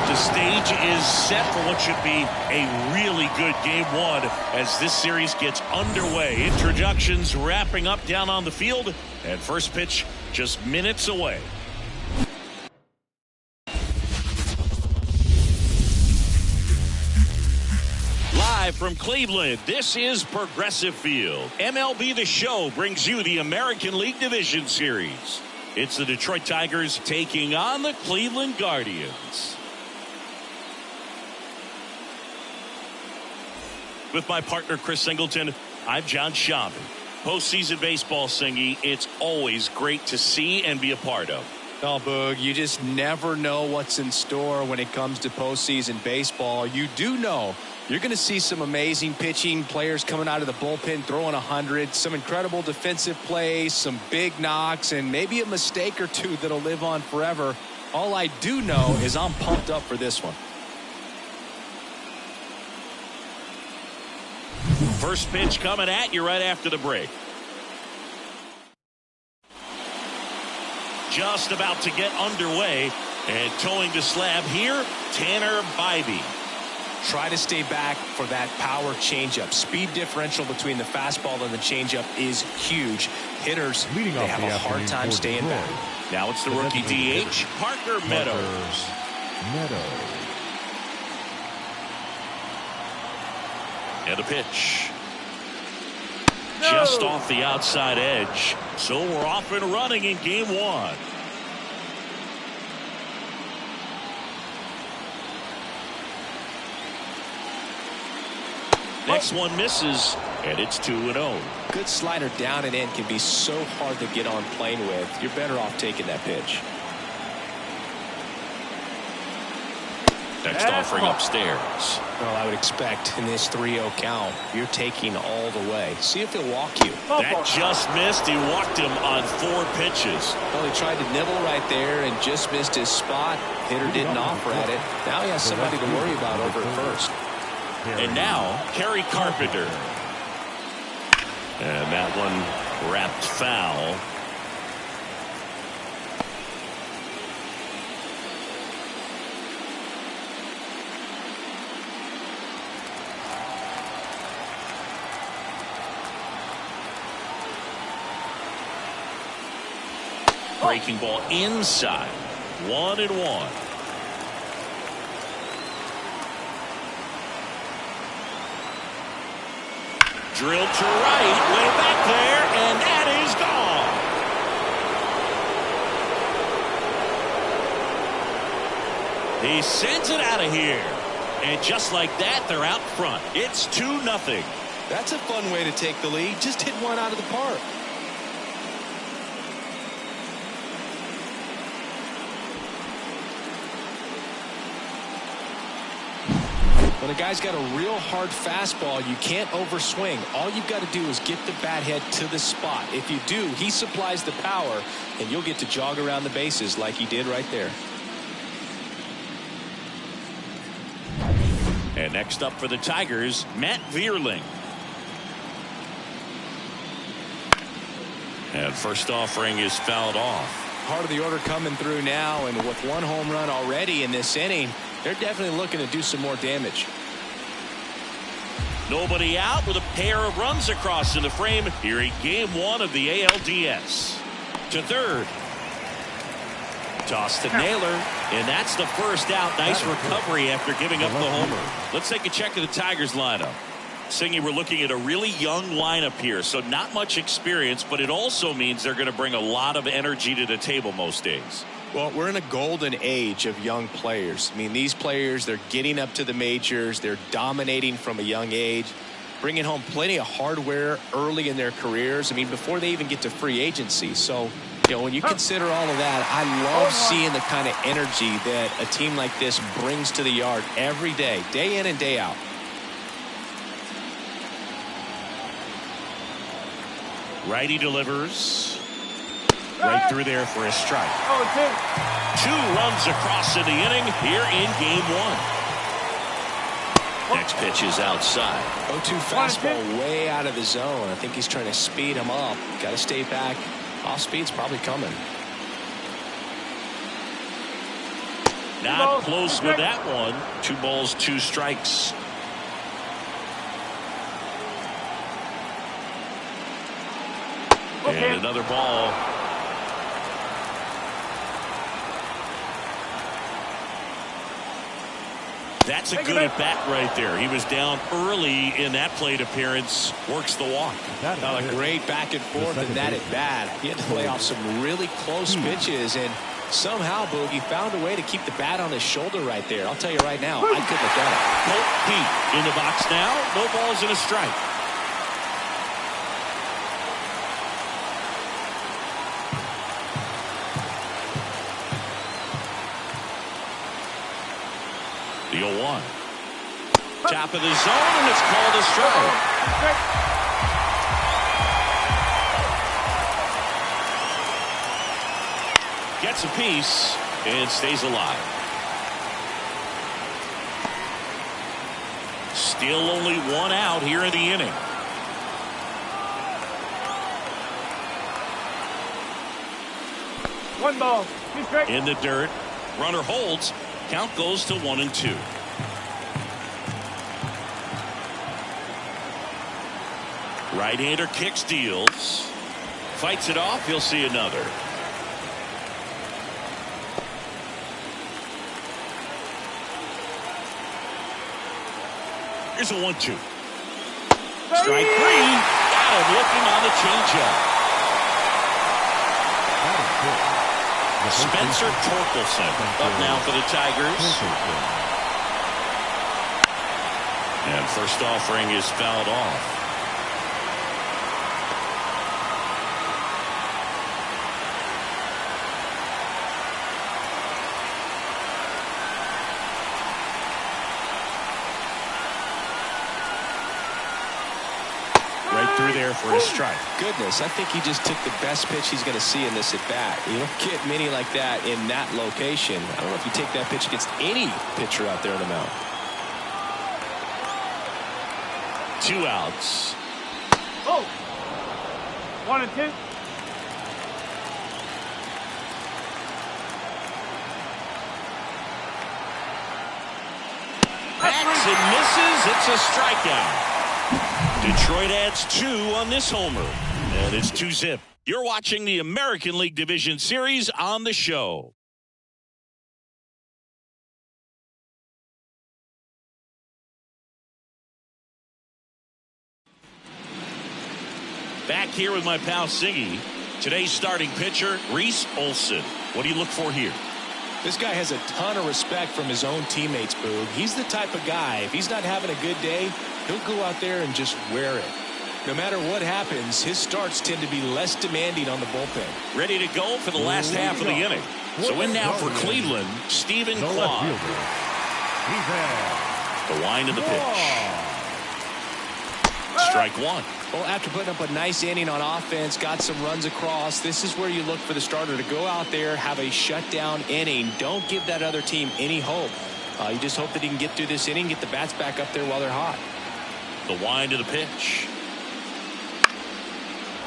The stage is set for what should be a really good game one as this series gets underway. Introductions wrapping up down on the field, and first pitch just minutes away. Live from Cleveland, this is Progressive Field. MLB The Show brings you the American League Division Series. It's the Detroit Tigers taking on the Cleveland Guardians. With my partner, Chris Singleton, I'm John Schaub. Postseason baseball, Singy, it's always great to see and be a part of. Oh, Boog, you just never know what's in store when it comes to postseason baseball. You do know you're going to see some amazing pitching, players coming out of the bullpen throwing 100, some incredible defensive plays, some big knocks, and maybe a mistake or two that'll live on forever. All I do know is I'm pumped up for this one. First pitch coming at you right after the break. Just about to get underway, and towing the slab here, Tanner Bybee. Try to stay back for that power changeup. Speed differential between the fastball and the changeup is huge. Hitters, they have a hard time staying back. Now it's the rookie DH, Parker Meadows. And a pitch. Just off the outside edge. So we're off and running in game one. Next one misses, and it's 2-0. Good slider down and in can be so hard to get on plane with. You're better off taking that pitch. Next offering upstairs. Well, I would expect in this 3-0 count, you're taking all the way. See if he'll walk you. That just missed. He walked him on 4 pitches. Well, he tried to nibble right there and just missed his spot. Hitter didn't offer at it. Now he has somebody to worry about over at first. And now, Kerry Carpenter. And that one wrapped foul. Breaking ball inside. 1-1. Drilled to right, way back there, and that is gone. He sends it out of here. And just like that, they're out front. It's 2-0. That's a fun way to take the lead. Just hit one out of the park. When a guy's got a real hard fastball, you can't overswing. All you've got to do is get the bat head to the spot. If you do, he supplies the power, and you'll get to jog around the bases like he did right there. And next up for the Tigers, Matt Vierling. And first offering is fouled off. Part of the order coming through now, and with 1 home run already in this inning, they're definitely looking to do some more damage. Nobody out with a pair of runs across in the frame here in game 1 of the ALDS. To third. Toss to Naylor, and that's the first out. Nice recovery after giving up the homer. Let's take a check of the Tigers lineup. Singy, we're looking at a really young lineup here, so not much experience, but it also means they're going to bring a lot of energy to the table most days. Well, we're in a golden age of young players. I mean, these players, they're getting up to the majors. They're dominating from a young age. bringing home plenty of hardware early in their careers. I mean, before they even get to free agency. So, you know, when you consider all of that, I love seeing the kind of energy that a team like this brings to the yard every day in and day out. Righty delivers. Right through there for a strike. 2 runs across in the inning here in game 1. Next pitch is outside. 0-2 fastball way out of the zone. I think he's trying to speed him up. Got to stay back. Off speed's probably coming. Not close with that one. 2 balls, 2 strikes. And another ball. That's a good at bat right there. He was down early in that plate appearance. Works the walk. A great back and forth in that at bat. He had to play off some really close pitches, and somehow Boogie found a way to keep the bat on his shoulder right there. I'll tell you right now, I couldn't have done it. Colt Pete in the box now. No balls and a strike. The 0-1. Top of the zone, and it's called a strike. Gets a piece and stays alive. Still only 1 out here in the inning. One ball. In the dirt. Runner holds. Count goes to 1-2. Right-hander kicks, deals. Fights it off. He'll see another. Here's a 1-2. Strike 3. Got him looking on the changeup. Spencer Torkelson up now for the Tigers. And first offering is fouled off. Right through there for a strike. Goodness, I think he just took the best pitch he's going to see in this at bat. You don't get many like that in that location. I don't know if you take that pitch against any pitcher out there on the mound. 2 outs. 1-2. Backs and misses. It's a strikeout. Detroit adds 2 on this homer. And it's 2-zip. You're watching the American League Division Series on the show. Back here with my pal Siggy. Today's starting pitcher, Reese Olson. What do you look for here? This guy has a ton of respect from his own teammates, Boog. He's the type of guy, if he's not having a good day, he'll go out there and just wear it. No matter what happens, his starts tend to be less demanding on the bullpen. Ready to go for the last half of the inning. So in now for Cleveland, Stephen Claude. The wind of the pitch. Strike 1. Well, after putting up a nice inning on offense, got some runs across, this is where you look for the starter to go out there, have a shutdown inning. Don't give that other team any hope. You just hope that he can get through this inning, get the bats back up there while they're hot. The wind of the pitch.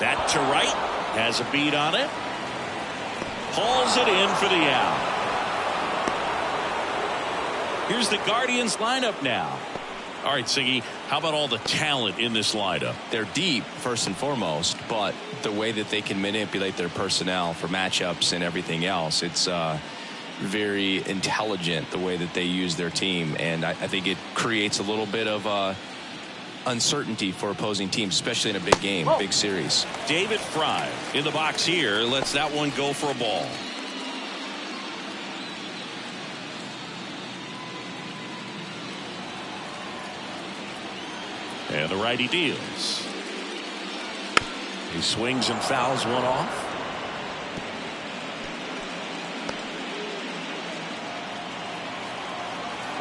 That to right. Has a beat on it. Hauls it in for the out. Here's the Guardians lineup now. All right, Siggy, how about all the talent in this lineup? They're deep, first and foremost, but the way that they can manipulate their personnel for matchups and everything else, it's very intelligent the way that they use their team. And I think it creates a little bit of uncertainty for opposing teams, especially in a big game, big series. David Fry in the box here. Lets that one go for a ball. And the righty deals. He swings and fouls one off.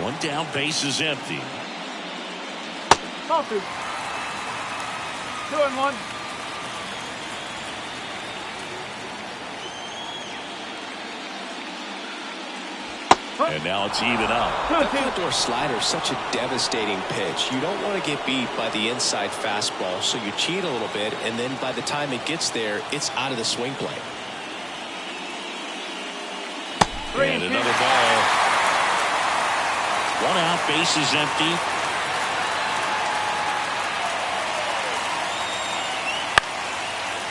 One down, base is empty. 2-1. And now it's even up. That outdoor slider is such a devastating pitch. You don't want to get beat by the inside fastball, so you cheat a little bit, and then by the time it gets there, it's out of the swing plane. And another ball. One out, base is empty.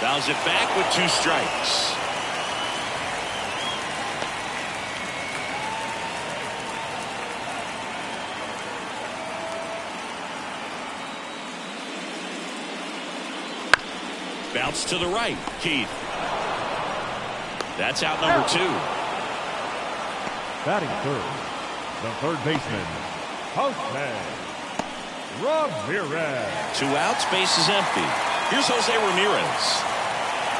Fouls it back with 2 strikes. Bounce to the right, Keith. That's out number 2. Batting third, the third baseman, Jose Ramirez. 2 outs, base is empty. Here's Jose Ramirez.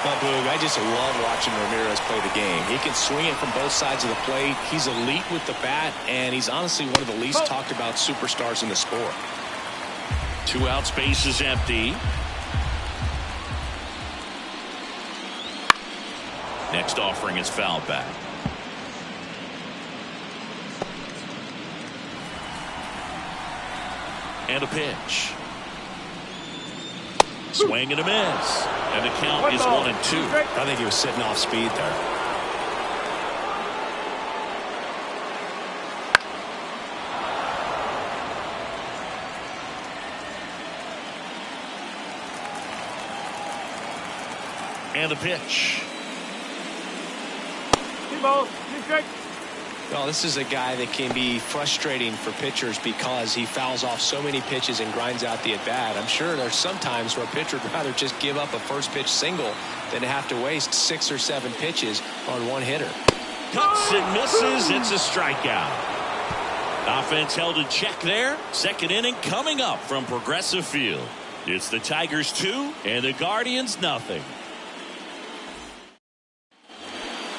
Well, Boog, I just love watching Ramirez play the game. He can swing it from both sides of the plate. He's elite with the bat, and he's honestly one of the least talked about superstars in the sport. 2 outs, base is empty. Next offering is fouled back. And a pitch. Swing and a miss. And the count is 1-2. I think he was sitting off speed there. And a pitch. Well, this is a guy that can be frustrating for pitchers because he fouls off so many pitches and grinds out the at-bat. I'm sure there's some times where a pitcher would rather just give up a first pitch single than to have to waste 6 or 7 pitches on one hitter. Cuts and misses. It's a strikeout. Offense held in check there. Second inning coming up from Progressive Field. It's the Tigers 2 and the Guardians nothing.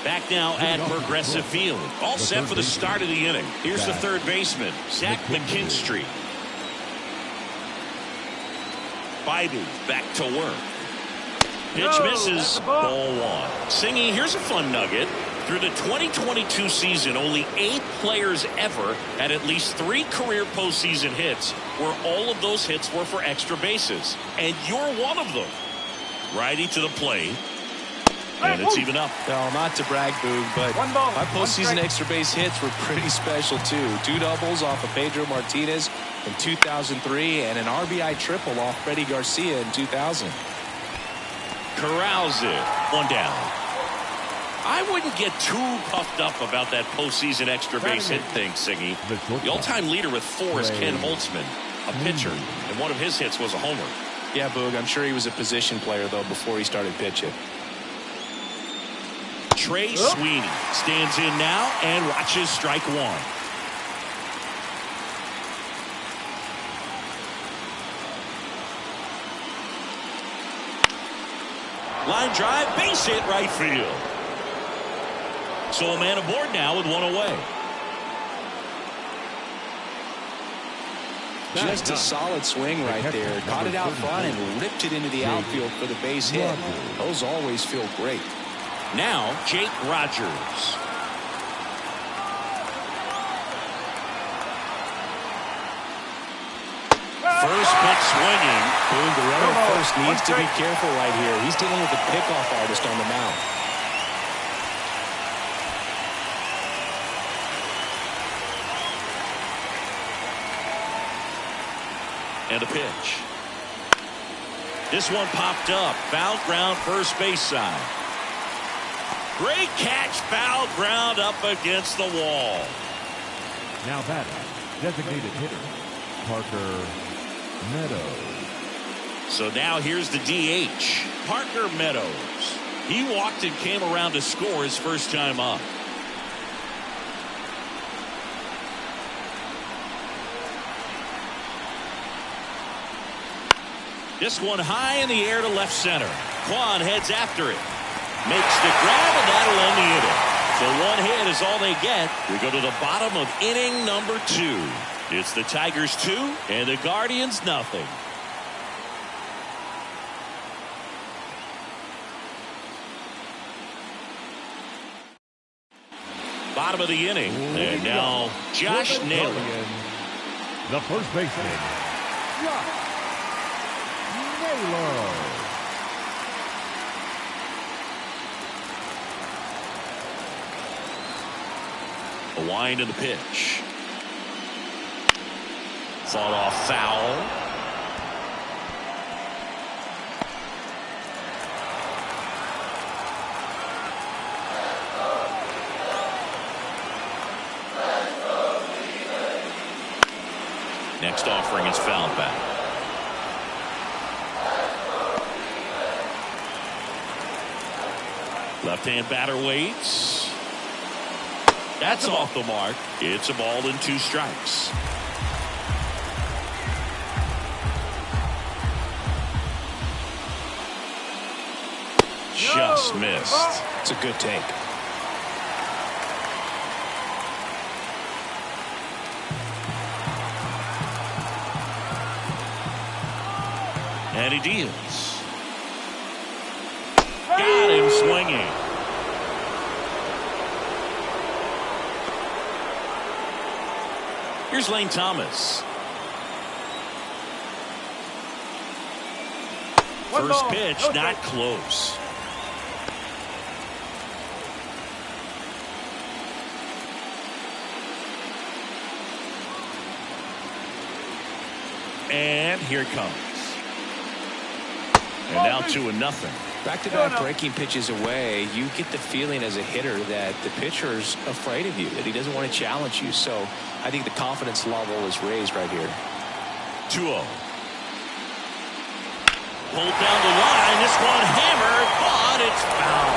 Back now at Progressive Field. All set for the start of the inning. Here's the third baseman, Zach McKinstry. Biden back to work. Pitch misses. Ball 1. Singy, here's a fun nugget. Through the 2022 season, only 8 players ever had at least 3 career postseason hits, where all of those hits were for extra bases. And you're one of them. Righty to the plate. And it's even up. No, not to brag, Boog, but my postseason extra base hits were pretty special, too. 2 doubles off of Pedro Martinez in 2003 and an RBI triple off Freddie Garcia in 2000. Corrals it. 1 down. I wouldn't get too puffed up about that postseason extra base hit thing, Siggy. The all-time leader with 4 is Ken Holtzman, a pitcher, and one of his hits was a homer. Yeah, Boog, I'm sure he was a position player, though, before he started pitching. Trey Sweeney stands in now and watches strike 1. Line drive, base hit, right field. So a man aboard now with 1 away. Just a solid swing right there. Caught it out front and ripped it into the outfield for the base hit. Those always feel great. Now, Jake Rogers. First pitch swinging. Boog, the runner at first needs to be careful right here. He's dealing with a pickoff artist on the mound. And a pitch. This one popped up. Foul ground, first base side. Great catch, foul ground up against the wall. Now batting, designated hitter, Parker Meadows. So now here's the DH, Parker Meadows. He walked and came around to score his first time up. This one high in the air to left center. Kwan heads after it. Makes the grab, and that'll end the inning. So one hit is all they get. We go to the bottom of inning number 2. It's the Tigers 2 and the Guardians nothing. Bottom of the inning. And now Josh Naylor. The first baseman, Josh Naylor. A wind in the pitch. Fought off foul. Next offering is fouled back. Left-hand batter waits. That's off the mark. It's a ball and 2 strikes. Just missed. It's a good take. And he deals. Got him swinging. Here's Lane Thomas. First pitch, not close. And here it comes. And now 2-0. Back-to-back breaking pitches away, you get the feeling as a hitter that the pitcher's afraid of you, that he doesn't want to challenge you. So I think the confidence level is raised right here. 2-0. Pulled down the line. This one hammered, but it's foul.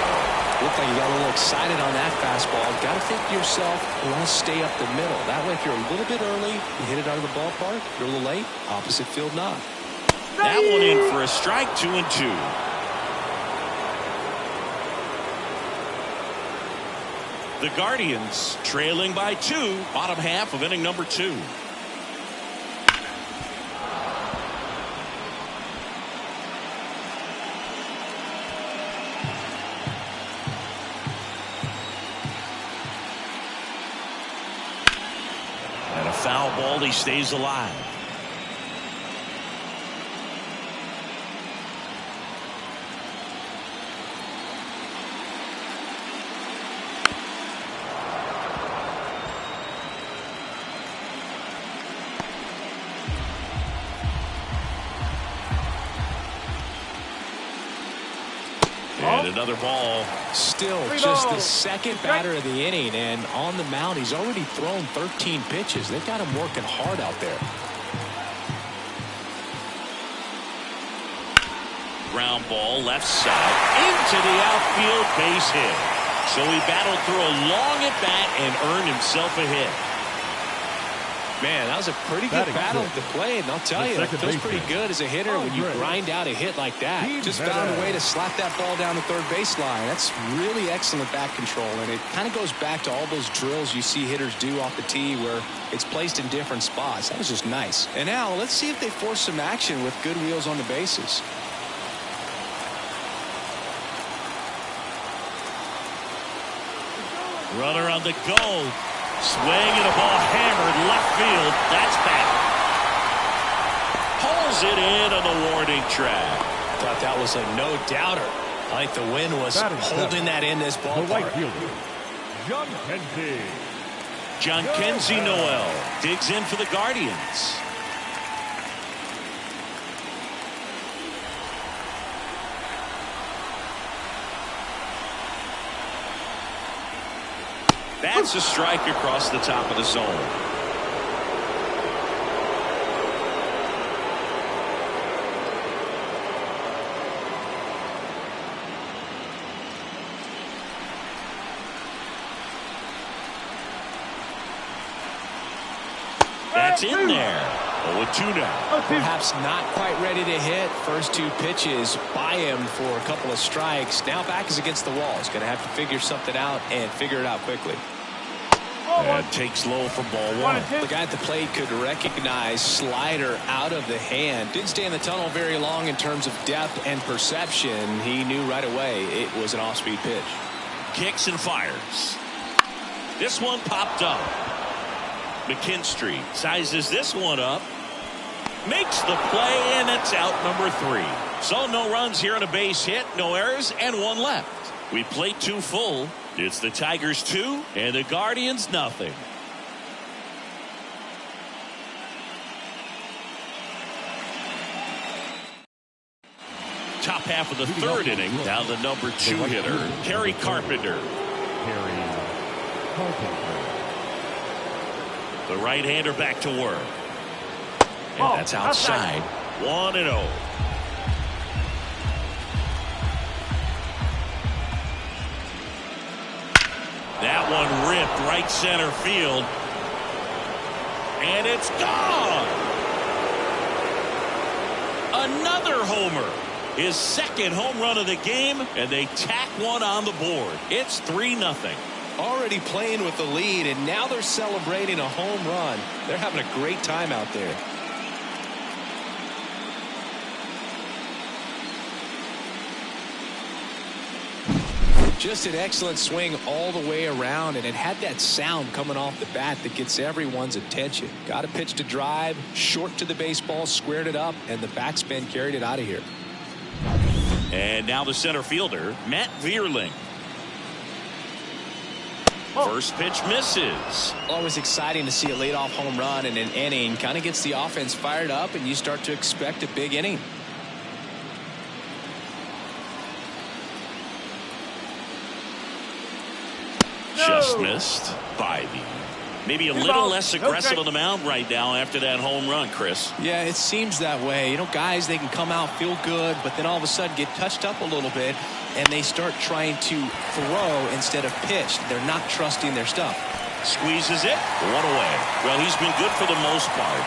Looked like you got a little excited on that fastball. Got to think to yourself, you want to stay up the middle. That way, if you're a little bit early, you hit it out of the ballpark. If you're a little late, opposite field knock. That one in for a strike, 2-2. The Guardians trailing by 2, bottom half of inning number 2. And a foul ball, he stays alive. And another ball. Still just the second batter of the inning, and on the mound he's already thrown 13 pitches. They've got him working hard out there. Ground ball left side into the outfield, base hit. So he battled through a long at bat and earned himself a hit. Man, that was a pretty good battle to play, and I'll tell you, it feels pretty good as a hitter when you grind out a hit like that. Just found a way to slap that ball down the third baseline. That's really excellent bat control, and it kind of goes back to all those drills you see hitters do off the tee where it's placed in different spots. That was just nice. And now let's see if they force some action with good wheels on the bases. Runner on the go. Swing and a ball hammered left field. That's back. Pulls it in on the warning track. Thought that was a no-doubter. I think the wind was holding that in this ballpark. John Kenzie Noel digs in for the Guardians. That's a strike across the top of the zone. That's in there. 0-2 now. Perhaps not quite ready to hit. First two pitches by him for a couple of strikes. Now back is against the wall. He's going to have to figure something out and figure it out quickly. And takes low for ball one. The guy at the plate could recognize slider out of the hand. Didn't stay in the tunnel very long in terms of depth and perception. He knew right away it was an off-speed pitch. Kicks and fires. This one popped up. McKinstry sizes this one up. Makes the play, and it's out number 3. So no runs here on a base hit, no errors, and 1 left. We played 2 full. It's the Tigers 2 and the Guardians nothing. Top half of the 3rd inning. Now the number 2 hitter, Kerry Carpenter. The right-hander back to work. And that's outside. 1-0. That one ripped right center field. And it's gone. Another homer. His 2nd home run of the game, and they tack one on the board. It's 3-0. Already playing with the lead, and now they're celebrating a home run. They're having a great time out there. Just an excellent swing all the way around, and it had that sound coming off the bat that gets everyone's attention. Got a pitch to drive, short to the baseball, squared it up, and the backspin carried it out of here. And now the center fielder, Matt Vierling. First pitch misses. Always exciting to see a leadoff home run in an inning. Kind of gets the offense fired up, and you start to expect a big inning. Just missed by the maybe a little less aggressive on the mound right now after that home run, Chris. Yeah, it seems that way. You know, guys, they can come out, feel good, but then all of a sudden get touched up a little bit, and they start trying to throw instead of pitch. They're not trusting their stuff. Squeezes it. 1 away. Well, he's been good for the most part.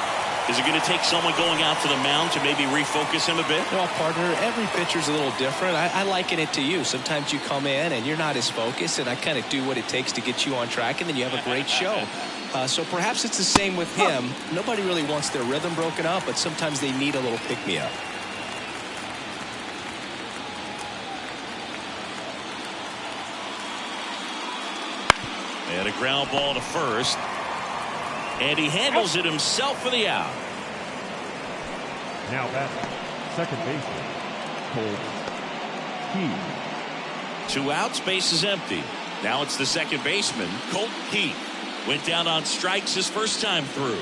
Is it going to take someone going out to the mound to maybe refocus him a bit? Well, partner, every pitcher's a little different. I liken it to you. Sometimes you come in and you're not as focused, and I kind of do what it takes to get you on track, and then you have a great show. So perhaps it's the same with him. Nobody really wants their rhythm broken up, but sometimes they need a little pick-me-up. And a ground ball to first. And he handles it himself for the out. Now batting, second baseman, Colt Heath. 2 outs, base is empty. Now it's the second baseman, Colt Heath. Went down on strikes his first time through.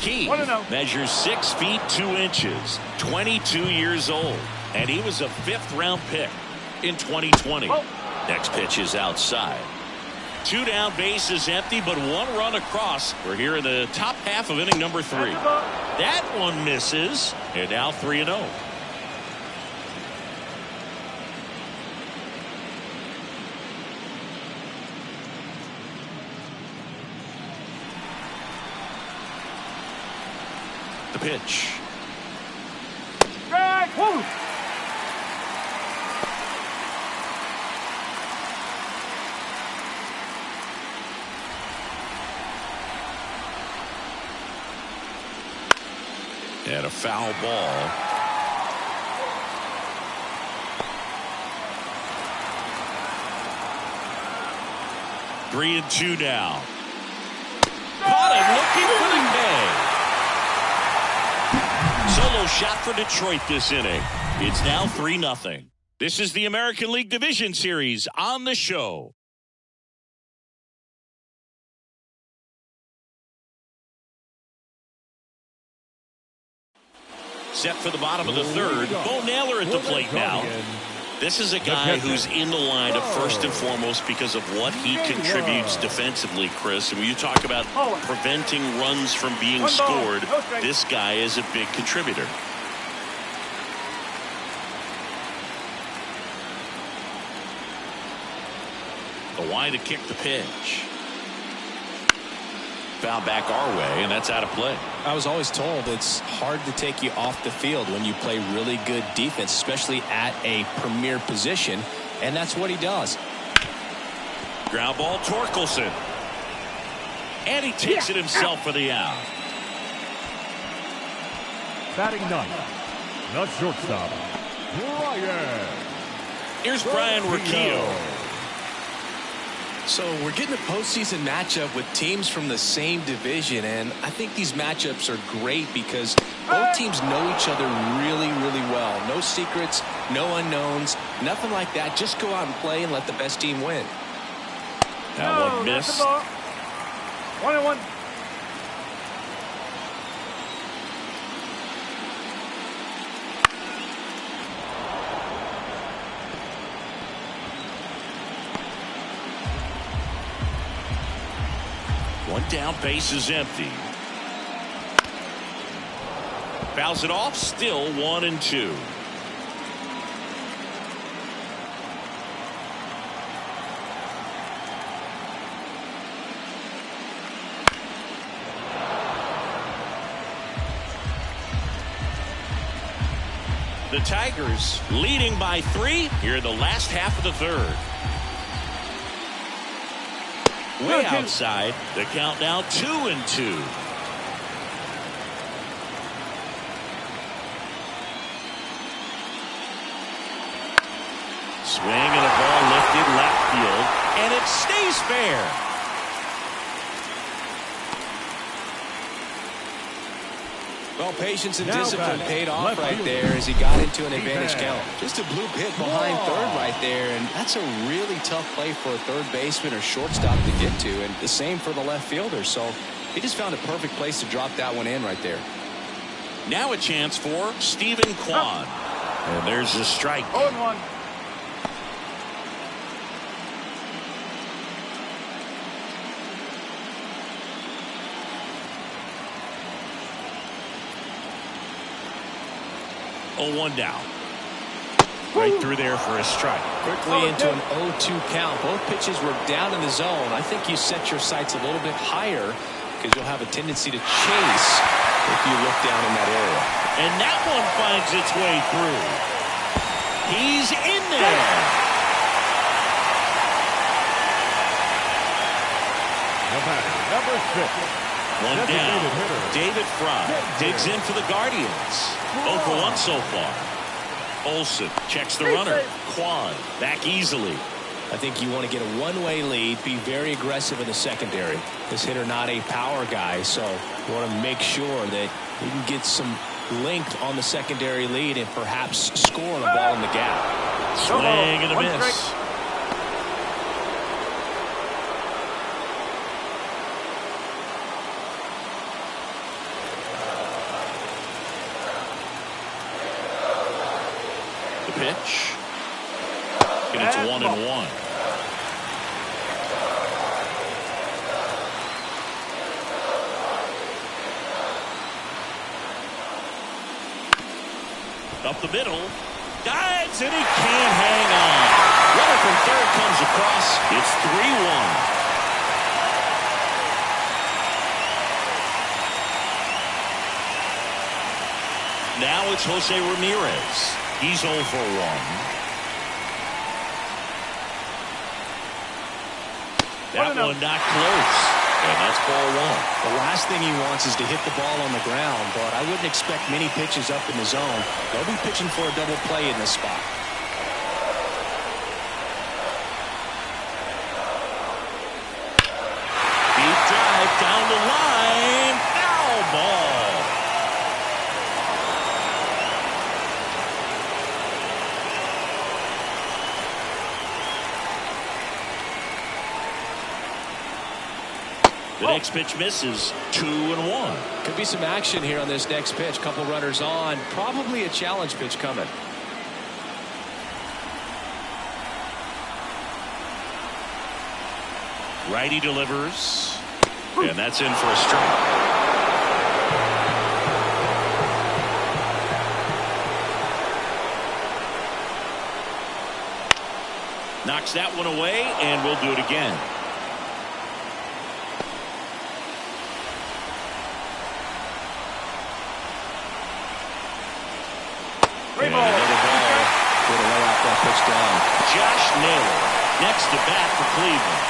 Heath measures 6 feet 2 inches, 22 years old, and he was a 5th round pick in 2020. Next pitch is outside. 2 down, base is empty, but 1 run across. We're here in the top half of inning number 3. That one misses, and now 3-0. The pitch. And a foul ball. Three and 2 now. Caught him looking for the K. Solo shot for Detroit this inning. It's now 3-0. This is the American League Division Series on the show. Set for the bottom of the 3rd. Bo Naylor at the plate now. This is a guy who's in the lineup first and foremost because of what he contributes defensively, Chris. And when you talk about preventing runs from being scored, this guy is a big contributor. Kawhi to kick the pitch. Foul back our way, and that's out of play. I was always told it's hard to take you off the field when you play really good defense, especially at a premier position, and that's what he does. Ground ball, Torkelson. And he takes it himself for the out. Batting ninth, the shortstop, Brian. Here's Brian Riccio. So we're getting a postseason matchup with teams from the same division, and I think these matchups are great because both teams know each other really, really well. No secrets, no unknowns, nothing like that. Just go out and play and let the best team win. That one missed. 1-1. One down, base is empty. Fouls it off, still 1-2. The Tigers leading by 3 here in the last half of the third. Way outside. The count now 2-2. Swing and a ball lifted left field, and it stays fair. Well, patience and discipline paid off right there as he got into an advantage count. Just a bloop hit behind third right there, and that's a really tough play for a third baseman or shortstop to get to, and the same for the left fielder. So he just found a perfect place to drop that one in right there. Now a chance for Stephen Kwan. And there's a strike. 0-1. One down. Right through there for a strike. Quickly into an 0-2 count. Both pitches were down in the zone. I think you set your sights a little bit higher because you'll have a tendency to chase if you look down in that area. And that one finds its way through. He's in there. The batter, number 6. One down. David Fry digs in for the Guardians. 0 for 1 so far. Olsen checks the runner. Kwan back easily. I think you want to get a one-way lead, be very aggressive in the secondary. This hitter not a power guy, so you want to make sure that you can get some length on the secondary lead and perhaps score on a ball in the gap. Swing and a miss. Pitch, and it's 1-1. Up the middle, dives, and he can't hang on. Runner from third comes across. It's 3-1. Now it's Jose Ramirez. He's 0 for 1. That one not close. And that's ball 1. The last thing he wants is to hit the ball on the ground, but I wouldn't expect many pitches up in the zone. They'll be pitching for a double play in this spot. Deep drive down the line. Foul ball. The next pitch misses. 2-1. Could be some action here on this next pitch. Couple runners on. Probably a challenge pitch coming. Righty delivers. And that's in for a strike. Knocks that one away, and we'll do it again. And another ball. Way to lay out that pitch down. Josh Naylor next to bat for Cleveland.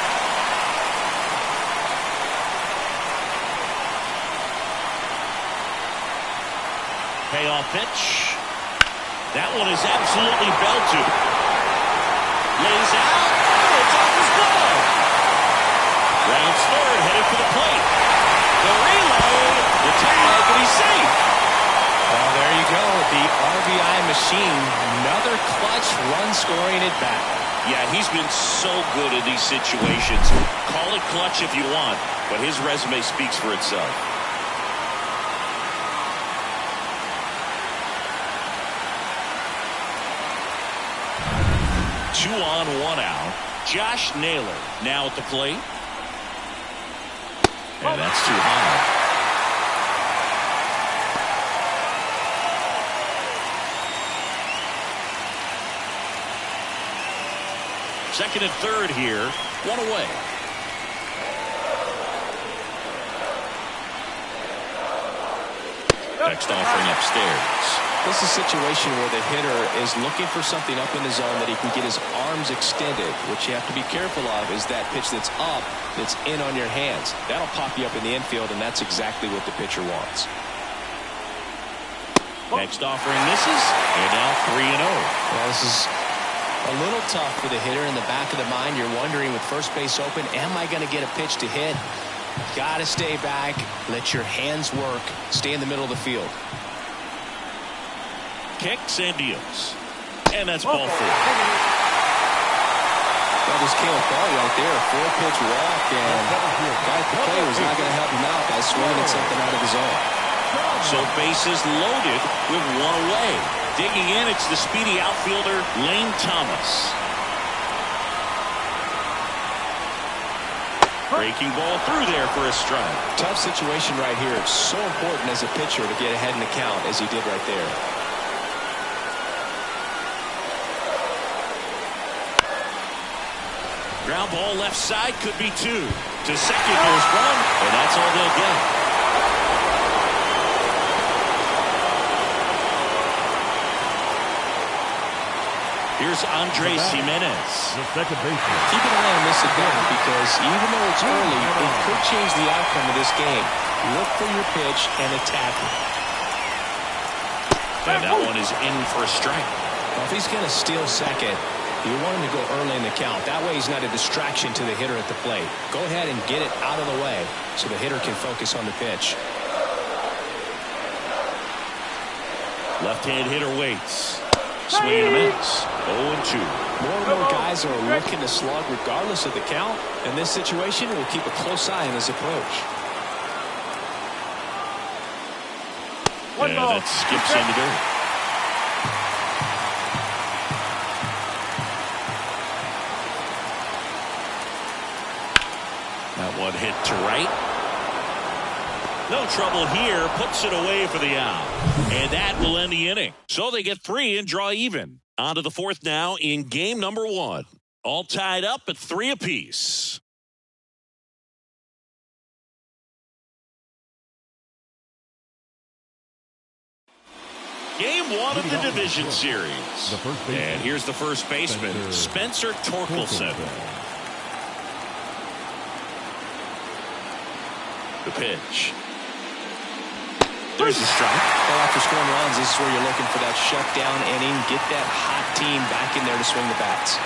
Payoff pitch. That one is absolutely belted. Lays out. Oh, it's off his glove. Rounds third, headed for the plate. The reload. The tag, and he's safe. Well, there you go. The RBI machine. Another clutch run scoring at bat. Yeah, he's been so good in these situations. Call it clutch if you want, but his resume speaks for itself. Two on, one out. Josh Naylor now at the plate. And that's too high. Second and third here. One away. Next offering upstairs. This is a situation where the hitter is looking for something up in the zone that he can get his arms extended. What you have to be careful of is that pitch that's up, that's in on your hands. That'll pop you up in the infield, and that's exactly what the pitcher wants. Next offering misses, and now 3-0. Well, this is a little tough for the hitter. In the back of the mind, you're wondering with first base open, am I going to get a pitch to hit? Got to stay back, let your hands work, stay in the middle of the field. Kicks and deals. And that's ball 4. That just came with ball right there. 4-pitch walk, and the guy at the plate was not going to help him out by swinging at something out of the zone. So bases loaded with one away. Digging in, it's the speedy outfielder, Lane Thomas. Breaking ball through there for a strike. Tough situation right here. It's so important as a pitcher to get ahead in the count as he did right there. Ground ball left side, could be 2. To second goes 1, and that's all they'll get. Here's Andres Jimenez. The second baseman. Keep an eye on this again, because even though it's early, it could change the outcome of this game. Look for your pitch and attack it. And that one is in for a strike. Well, if he's going to steal second, you want him to go early in the count. That way he's not a distraction to the hitter at the plate. Go ahead and get it out of the way so the hitter can focus on the pitch. Left-hand hitter waits. Swing and a miss. 0-2. More and more guys are looking to slug regardless of the count. In this situation, we'll keep a close eye on his approach. And that skips into dirt. That one hit to right. No trouble here. Puts it away for the out. And that will end the inning. So they get 3 and draw even. On to the 4th now in game number 1. All tied up at 3 apiece. Game 1 of the division series. And here's the first baseman, Spencer Torkelson. The pitch. There's a strike. Well, after scoring runs, this is where you're looking for that shutdown inning. Get that hot team back in there to swing the bats.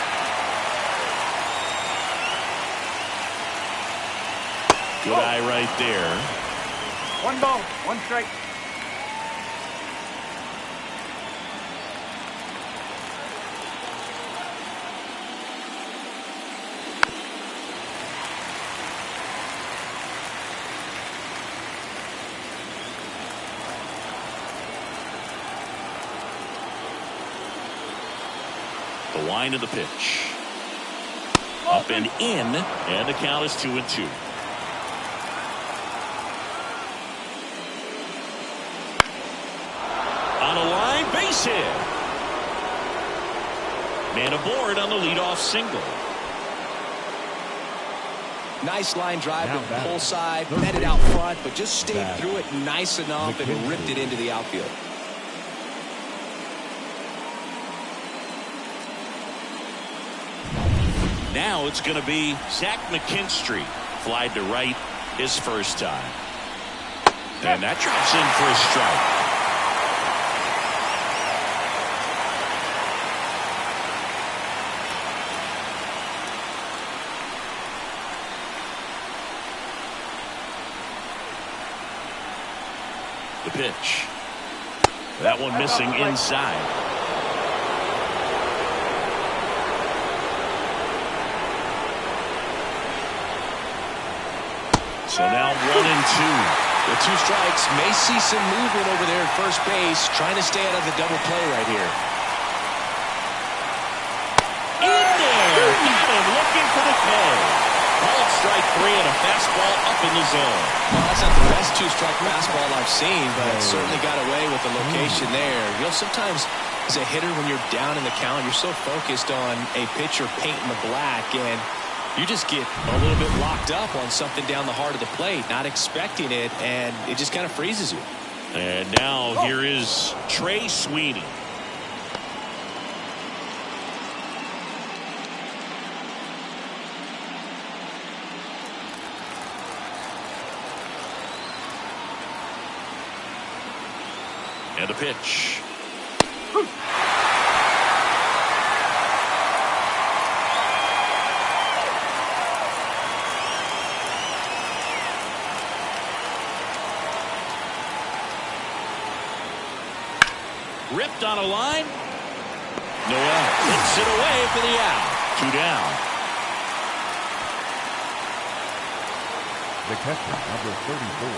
Good eye right there. 1 ball, 1 strike. The line of the pitch. Up and in, and the count is 2-2. On a line, base hit. Man aboard on the leadoff single. Nice line drive Now to the batting. pull side, Third met it base. out front, but just stayed Batting. through it nice enough and ripped it into the outfield. Now it's going to be Zach McKinstry. Flied to right his first time. And that drops in for a strike. The pitch. That one missing inside. So now 1-2. With 2 strikes, may see some movement over there at first base, trying to stay out of the double play right here. In there! Got him looking for the K. Called strike 3 and a fastball up in the zone. Well, that's not the best 2-strike fastball I've seen, but it certainly got away with the location there. You know, sometimes as a hitter, when you're down in the count, you're so focused on a pitcher painting the black, and you just get a little bit locked up on something down the heart of the plate, not expecting it, and it just kind of freezes you. And now here is Trey Sweeney. And a pitch. Ripped on a line. Noel hits it away for the out. 2 down. The catcher, number 34,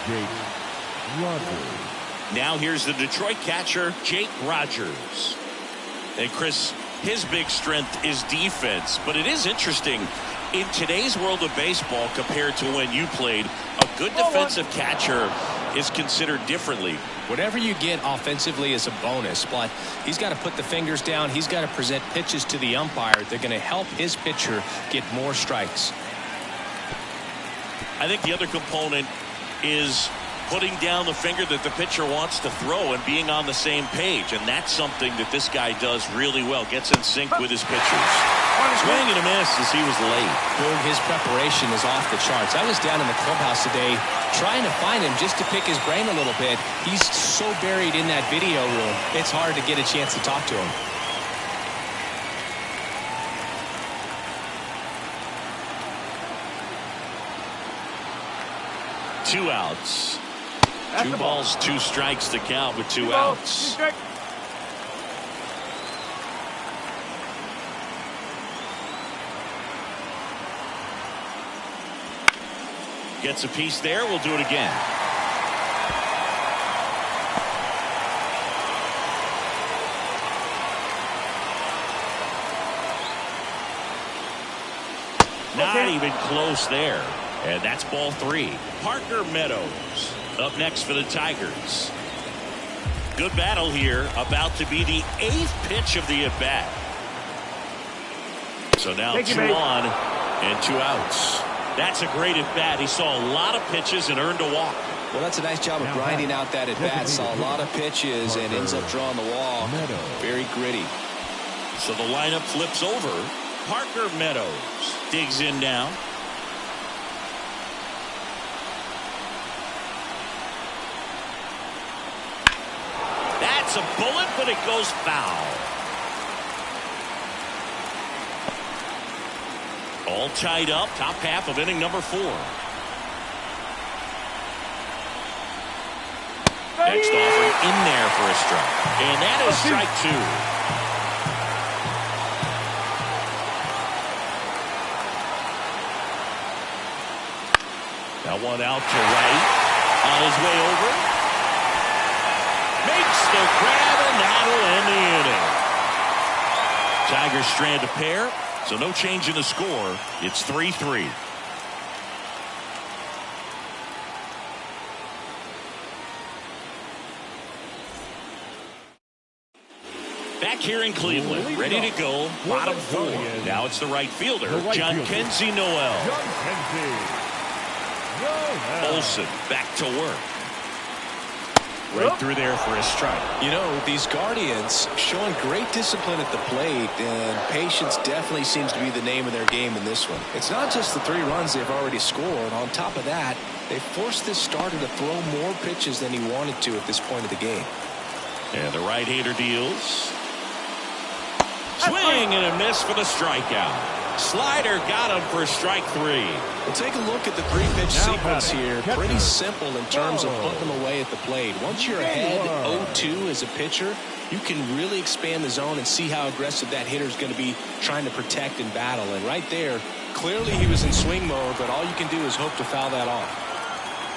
Jake Rogers. Now here's the Detroit catcher, Jake Rogers. And Chris, his big strength is defense, but it is interesting in today's world of baseball compared to when you played. A good defensive catcher is considered differently. Whatever you get offensively is a bonus, but he's got to put the fingers down. He's got to present pitches to the umpire. They're going to help his pitcher get more strikes. I think the other component is putting down the finger that the pitcher wants to throw and being on the same page, and that's something that this guy does really well. Gets in sync with his pitchers. Swing and a miss as he was late. Boog, his preparation is off the charts. I was down in the clubhouse today trying to find him just to pick his brain a little bit. He's so buried in that video room, it's hard to get a chance to talk to him. Two outs. 2 balls, 2 strikes to count with 2 outs. Gets a piece there. We'll do it again. Not even close there. And that's ball 3. Parker Meadows up next for the Tigers. Good battle here. About to be the 8th pitch of the at-bat. So now 2 on and 2 outs. That's a great at-bat. He saw a lot of pitches and earned a walk. Well, that's a nice job of grinding out that at-bat. Saw a lot of pitches and ends up drawing the walk. Very gritty. So the lineup flips over. Parker Meadows digs in now. That's a bullet, but it goes foul. All tied up, top half of inning number 4. Next offering in there for a strike. And that is strike 2. That one out to right. On his way over. Makes the grab, and that'll end the inning. Tigers strand a pair, so no change in the score. It's 3-3. Back here in Cleveland, ready to go, bottom 4. Now it's the right fielder, John Kenzie Noel. Olsen back to work. Right through there for a strike. You know, these Guardians showing great discipline at the plate, and patience definitely seems to be the name of their game in this one. It's not just the 3 runs they've already scored. On top of that, they forced this starter to throw more pitches than he wanted to at this point of the game. And the right-hander deals. Swing and a miss for the strikeout. Slider got him for strike 3. We'll take a look at the 3-pitch sequence here. Pretty simple in terms of putting them away at the plate. Once you're ahead 0-2 as a pitcher, you can really expand the zone and see how aggressive that hitter is going to be trying to protect and battle. And right there, clearly he was in swing mode, but all you can do is hope to foul that off.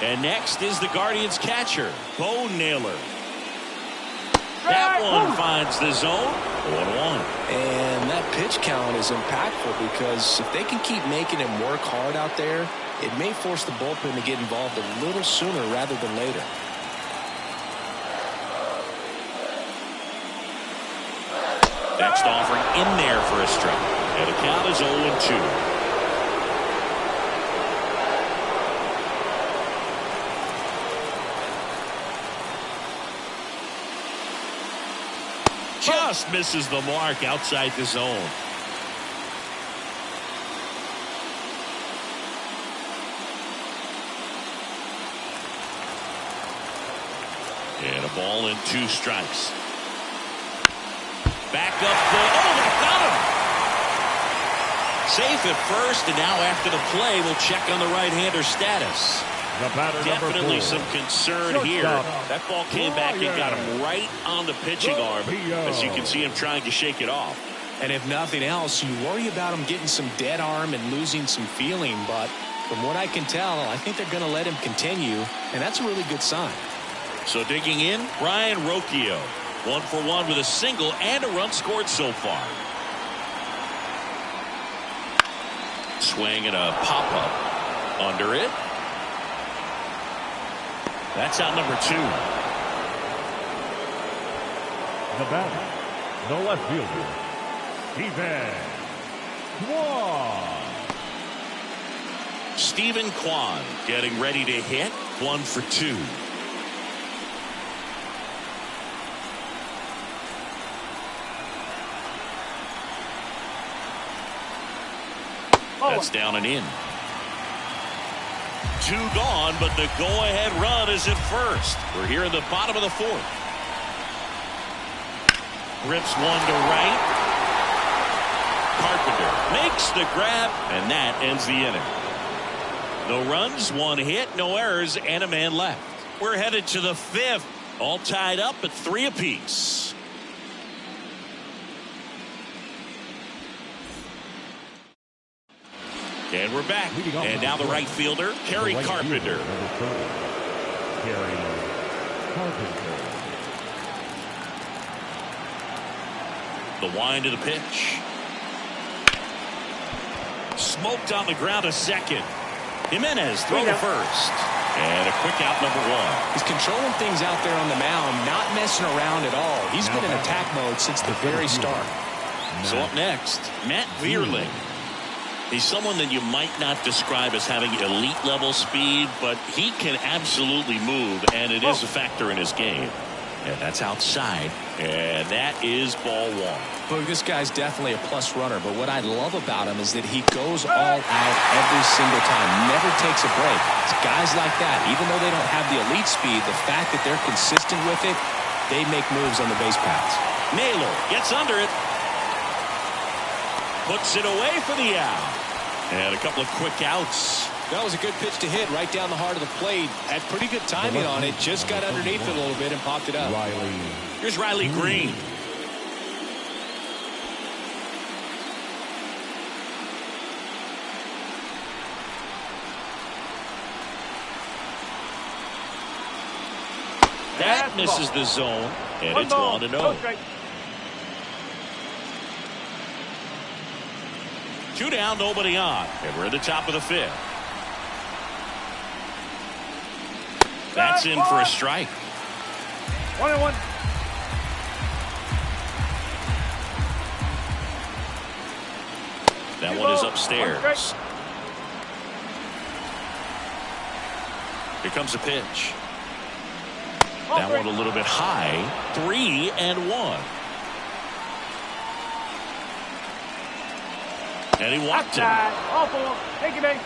And next is the Guardians catcher, Bo Naylor. That one finds the zone. 1-1. And that pitch count is impactful because if they can keep making him work hard out there, it may force the bullpen to get involved a little sooner rather than later. Next offering in there for a strike. And the count is 0-2. Just misses the mark outside the zone. And a ball and 2 strikes. Back up the. Oh, that got him. Safe at first, and now after the play, we'll check on the right-hander status. Definitely some concern here. That ball came back and got him right on the pitching arm, as you can see him trying to shake it off. And if nothing else, you worry about him getting some dead arm and losing some feeling. But from what I can tell, I think they're going to let him continue, and that's a really good sign. So digging in, Brian Rocchio. 1 for 1 with a single and a run scored so far. Swing and a pop-up under it. That's out number 2. The batter, the left fielder, Stephen Kwan getting ready to hit. 1 for 2. That's down and in. 2 gone, but the go-ahead run is at first. We're here in the bottom of the 4th. Rips one to right. Carpenter makes the grab, and that ends the inning. No runs, 1 hit, no errors, and a man left. We're headed to the 5th, all tied up at 3 apiece. And we're back. And now the right fielder, Kerry Carpenter. The wind of the pitch. Smoked on the ground to second. Jimenez throw to first. And a quick out number 1. He's controlling things out there on the mound, not messing around at all. He's been in attack mode since the very start. So up next, Matt Vierling. He's someone that you might not describe as having elite level speed, but he can absolutely move, and it is a factor in his game. And that's outside, and that is ball 1. Well, this guy's definitely a plus runner, but what I love about him is that he goes all out every single time, never takes a break. It's guys like that, even though they don't have the elite speed, the fact that they're consistent with it, they make moves on the base paths. Naylor gets under it. Puts it away for the out. And a couple of quick outs. That was a good pitch to hit right down the heart of the plate. Had pretty good timing on it. Just got underneath it a little bit and popped it up. Here's Riley Green. That misses the zone, and it's 1-0. 2 down, nobody on, and we're at the top of the 5th. That's in for a strike. 1-1. That one is upstairs. Here comes the pitch. That one a little bit high. 3-1. And he walked him. Take it in.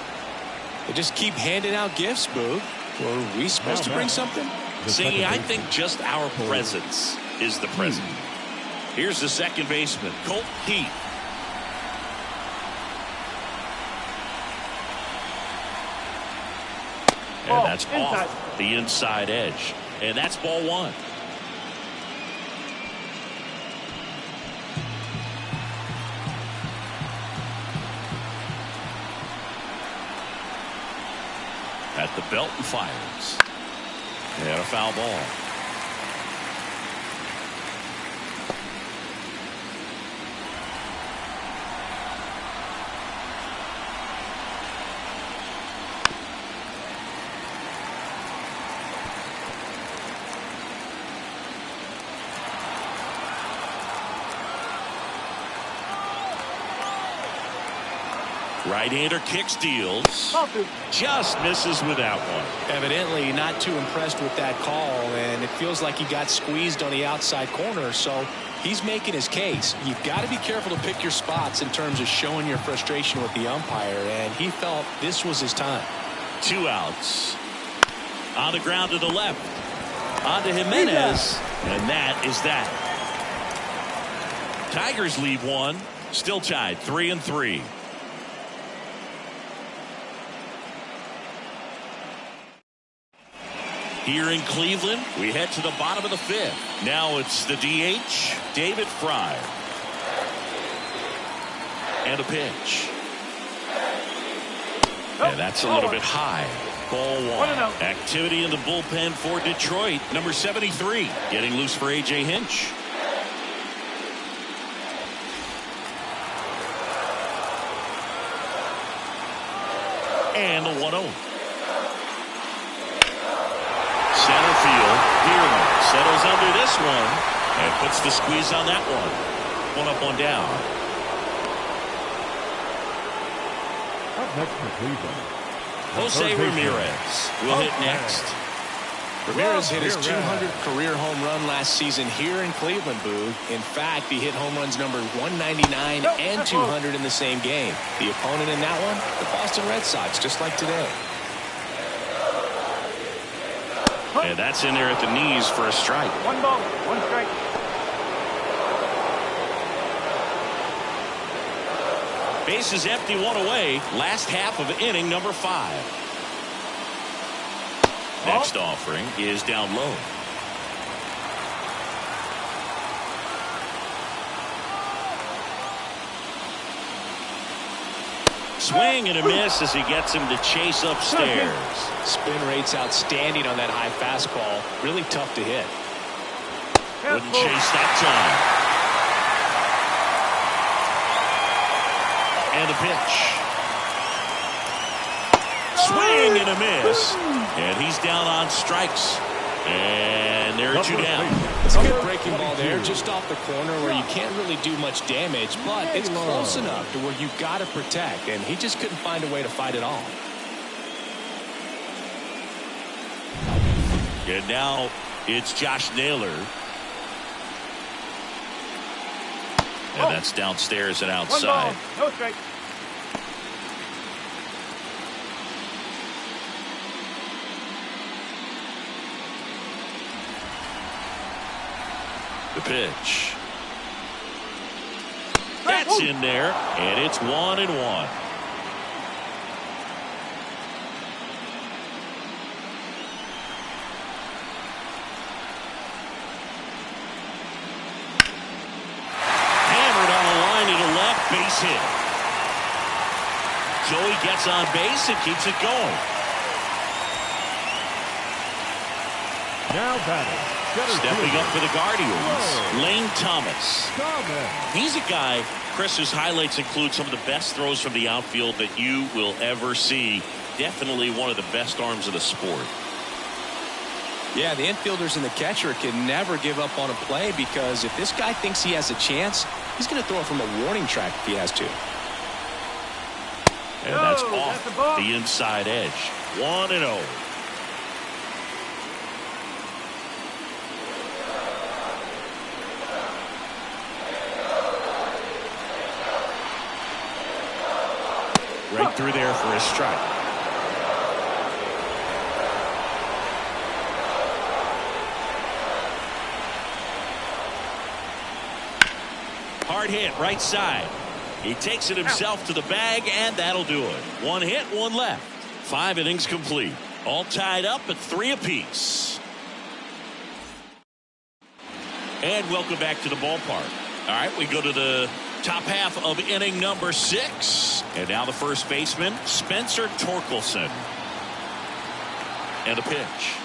They just keep handing out gifts, Boo. Were we supposed to bring something? See, I think just our presence is the present. Here's the second baseman, Colt Heath. And that's off the inside edge. And that's ball one. At the belt and fires. And a foul ball. Right-hander kicks, deals. Just misses with that one. Evidently not too impressed with that call, and it feels like he got squeezed on the outside corner, so he's making his case. You've got to be careful to pick your spots in terms of showing your frustration with the umpire, and he felt this was his time. 2 outs. On the ground to the left. On to Jimenez, and that is that. Tigers lead one. Still tied 3-3. Here in Cleveland, we head to the bottom of the 5th. Now it's the DH, David Fry. And a pitch. And that's a little bit high. Ball one. Activity in the bullpen for Detroit. Number 73 getting loose for A.J. Hinch. And the 1-0. Center field. Here settles under this one and puts the squeeze on that one. 1 up, 1 down. Up next for Cleveland, Jose Ramirez will hit next. Ramirez hit his 200th career home run last season here in Cleveland, Boo. In fact, he hit home runs number 199 and 200 in the same game. The opponent in that one, the Boston Red Sox, just like today. And that's in there at the knees for a strike. 1 ball, 1 strike. Bases empty, 1 away. Last half of inning number 5. Next offering is down low. Swing and a miss as he gets him to chase upstairs. Spin rate's outstanding on that high fastball. Really tough to hit. Wouldn't chase that time. And a pitch. Swing and a miss. And he's down on strikes. And there are 2 down. It's a good breaking ball there, just off the corner where you can't really do much damage, but it's close enough to where you've got to protect, and he just couldn't find a way to fight it off. And now it's Josh Naylor. And that's downstairs and outside. 1 ball, no strike. The pitch. That's in there, and it's 1-1. Hammered on the line to the left, base hit. Joey gets on base and keeps it going. now batting. Stepping up for the Guardians, Lane Thomas. He's a guy, Chris, whose highlights include some of the best throws from the outfield that you will ever see. Definitely one of the best arms of the sport. Yeah, the infielders and the catcher can never give up on a play, because if this guy thinks he has a chance, he's going to throw it from a warning track if he has to. And that's off the inside edge. 1-0. Right through there for a strike. Hard hit right side. He takes it himself to the bag, and that'll do it. One hit, one left. 5 innings complete. All tied up at 3 apiece. And welcome back to the ballpark. All right, we go to the top half of inning number 6. And now the first baseman, Spencer Torkelson. And a pitch.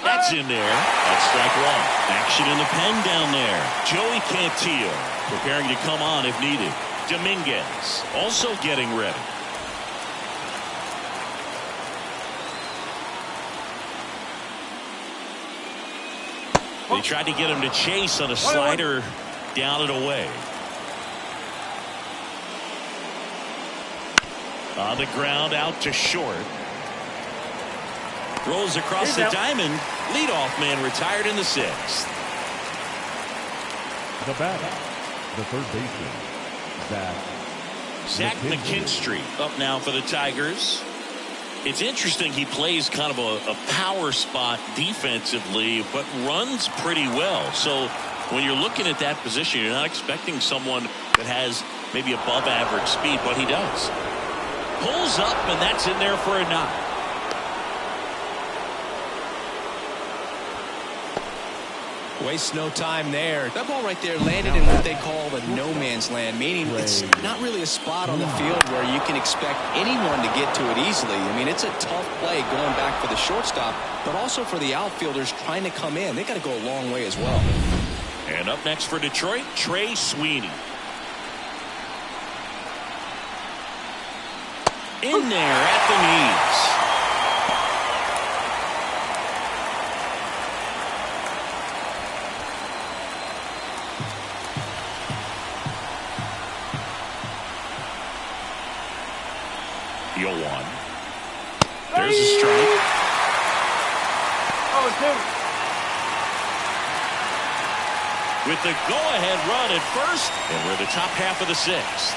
That's in there. That's strike 1. Action in the pen down there. Joey Cantillo preparing to come on if needed. Dominguez also getting ready. They tried to get him to chase on a slider down and away. On the ground out to short. Rolls across the diamond. Leadoff man retired in the 6th. The batter, the third baseman, Zach McKinstry up now for the Tigers. It's interesting, he plays kind of a power spot defensively, but runs pretty well. So when you're looking at that position, you're not expecting someone that has maybe above average speed, but he does. Pulls up, and that's in there for a knock. Wastes no time there. That ball right there landed in what they call the no man's land, meaning it's not really a spot on the field where you can expect anyone to get to it easily. I mean, it's a tough play going back for the shortstop, but also for the outfielders trying to come in. They got to go a long way as well. And up next for Detroit, Trey Sweeney. In there at the knees. The 0-1. There's a strike. 0-2. With the go-ahead run at first, and we're in the top half of the 6th.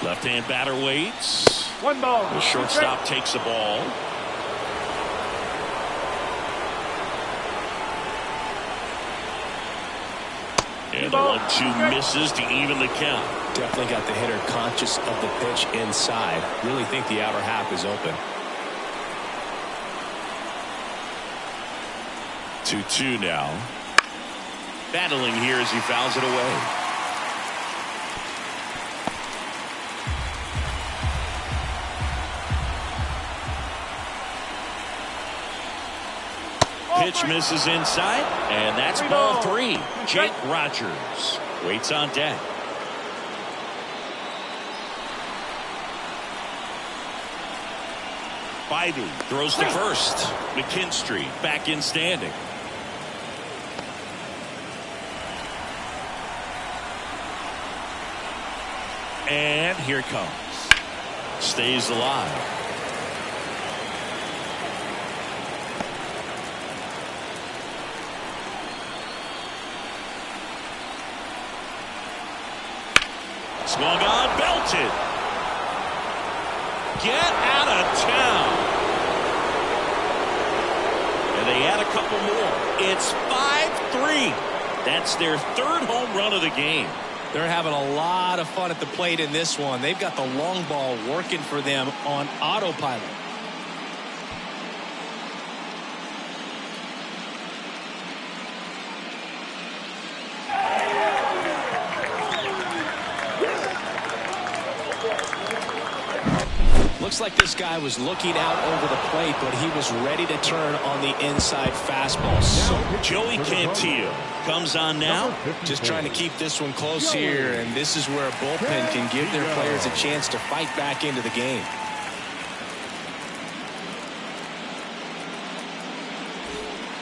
Left-hand batter waits. 1 ball. The shortstop takes the ball. And the 1-2 misses to even the count. Definitely got the hitter conscious of the pitch inside. Really think the outer half is open. 2-2 now. Battling here as he fouls it away. Pitch misses inside, and that's ball 3. Jake Rogers waits on deck. Biden throws to first. McKinstry back in standing. And here it comes. Stays alive. Swung on, belted. Get out of town. And they add a couple more. It's 5-3. That's their 3rd home run of the game. They're having a lot of fun at the plate in this one. They've got the long ball working for them on autopilot. looks like this guy was looking out over the plate, but he was ready to turn on the inside fastball. So Joey Cantillo comes on now. Just trying to keep this one close here, and this is where a bullpen can give their players a chance to fight back into the game.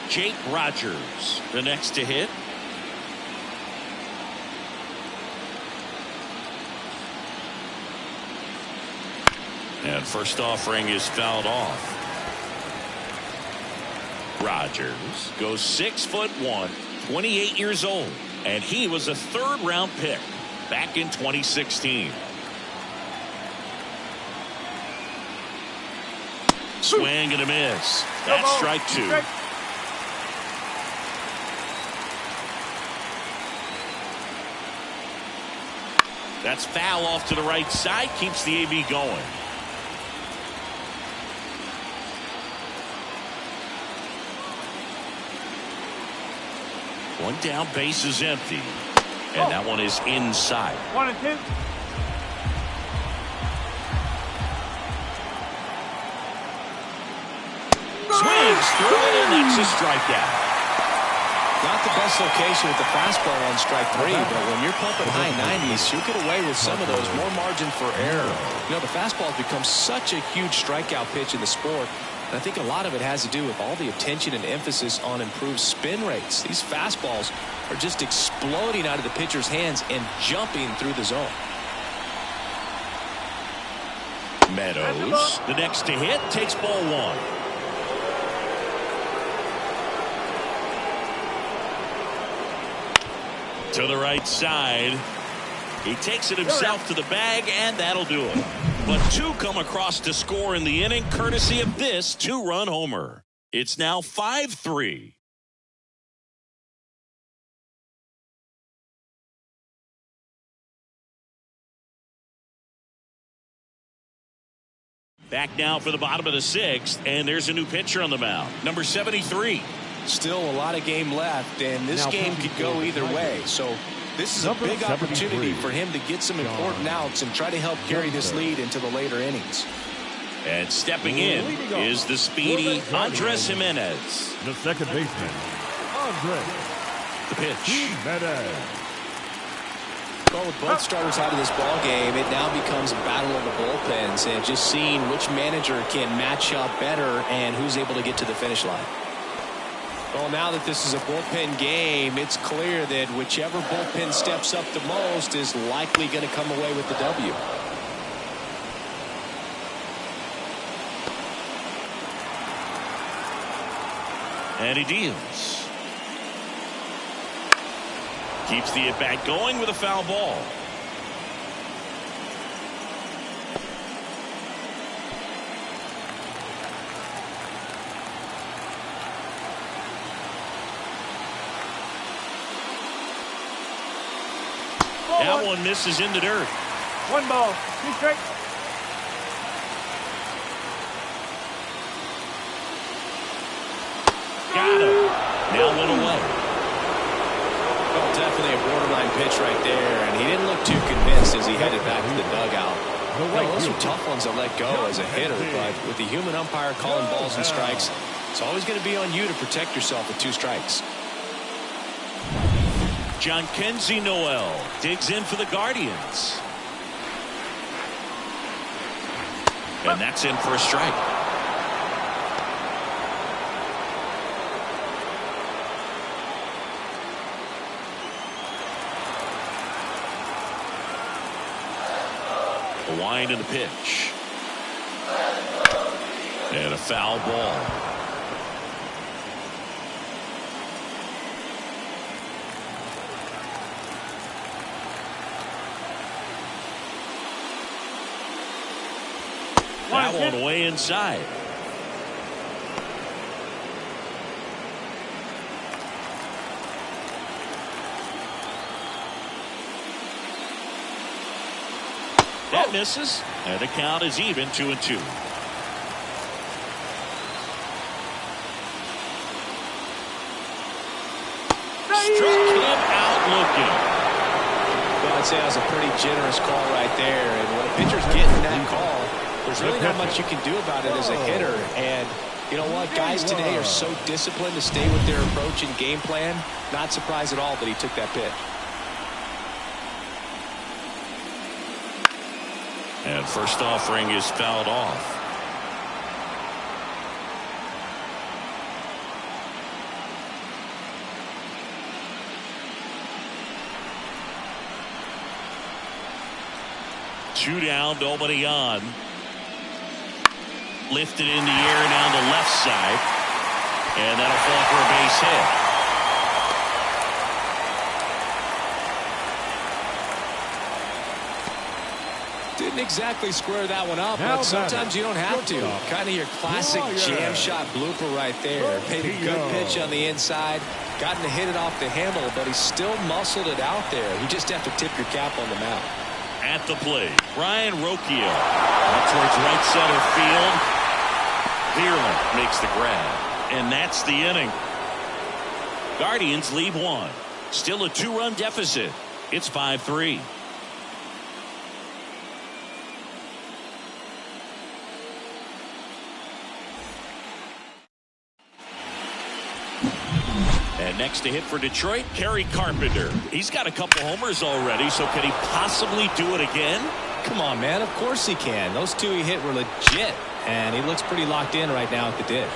Jake Rogers, the next to hit. And first offering is fouled off. Rogers goes 6'1", 28 years old, and he was a third-round pick back in 2016. Swing and a miss. That's strike two. That's foul off to the right side. Keeps the AB going. One down, base is empty. And that one is inside. 1 and 2. Swings through it, and that's a strikeout. Not the best location with the fastball on strike three, but when you're pumping high 90s, you get away with some of those, more margin for error. You know, the fastball has become such a huge strikeout pitch in the sport. And I think a lot of it has to do with all the attention and emphasis on improved spin rates. These fastballs are just exploding out of the pitcher's hands and jumping through the zone. Meadows, the next to hit, takes ball one. To the right side. He takes it himself to the bag, and that'll do it. But two come across to score in the inning, courtesy of this two-run homer. It's now 5-3. Back now for the bottom of the sixth, and there's a new pitcher on the mound, number 73. Still a lot of game left, and this game could go either way. So this is a big opportunity for him to get some important outs and try to help carry this lead into the later innings. And stepping in is the speedy Andres Jimenez. The second baseman, Andres. The pitch. Jimenez. Well, with both starters out of this ball game, it now becomes a battle of the bullpens and just seeing which manager can match up better and who's able to get to the finish line. Well, now that this is a bullpen game, it's clear that whichever bullpen steps up the most is likely going to come away with the W. And he deals. Keeps the at-bat going with a foul ball. That one misses in the dirt. 1 ball, 2 strikes. Got him. Now one away. Well, definitely a borderline pitch right there, and he didn't look too convinced as he headed back to the dugout. Well, those are tough ones to let go as a hitter, but with the human umpire calling balls and strikes, it's always going to be on you to protect yourself with 2 strikes. John Kenzie Noel digs in for the Guardians. And that's in for a strike. A wind in the pitch. And a foul ball. That one way inside. That misses, and the count is even 2-2. Struck him out looking. Well, I'd say that was a pretty generous call right there, and when a pitcher's getting that call, there's really not much you can do about it as a hitter. And you know what? Guys today are so disciplined to stay with their approach and game plan. Not surprised at all that he took that pitch. And first offering is fouled off. Two down, nobody on. Lifted in the air down the left side. And that'll fall for a base hit. Didn't exactly square that one up, but sometimes you don't have to. Kind of your classic jam shot blooper right there. Paid a good pitch on the inside. Gotten to hit it off the handle, but he still muscled it out there. You just have to tip your cap on the mound. At the plate, Ryan Rocchio. Up towards right center field. Vierling makes the grab. And that's the inning. Guardians lead one. Still a 2-run deficit. It's 5-3. And next to hit for Detroit, Kerry Carpenter. He's got a couple homers already, so can he possibly do it again? Come on, man. Of course he can. Those two he hit were legit, and he looks pretty locked in right now at the dish.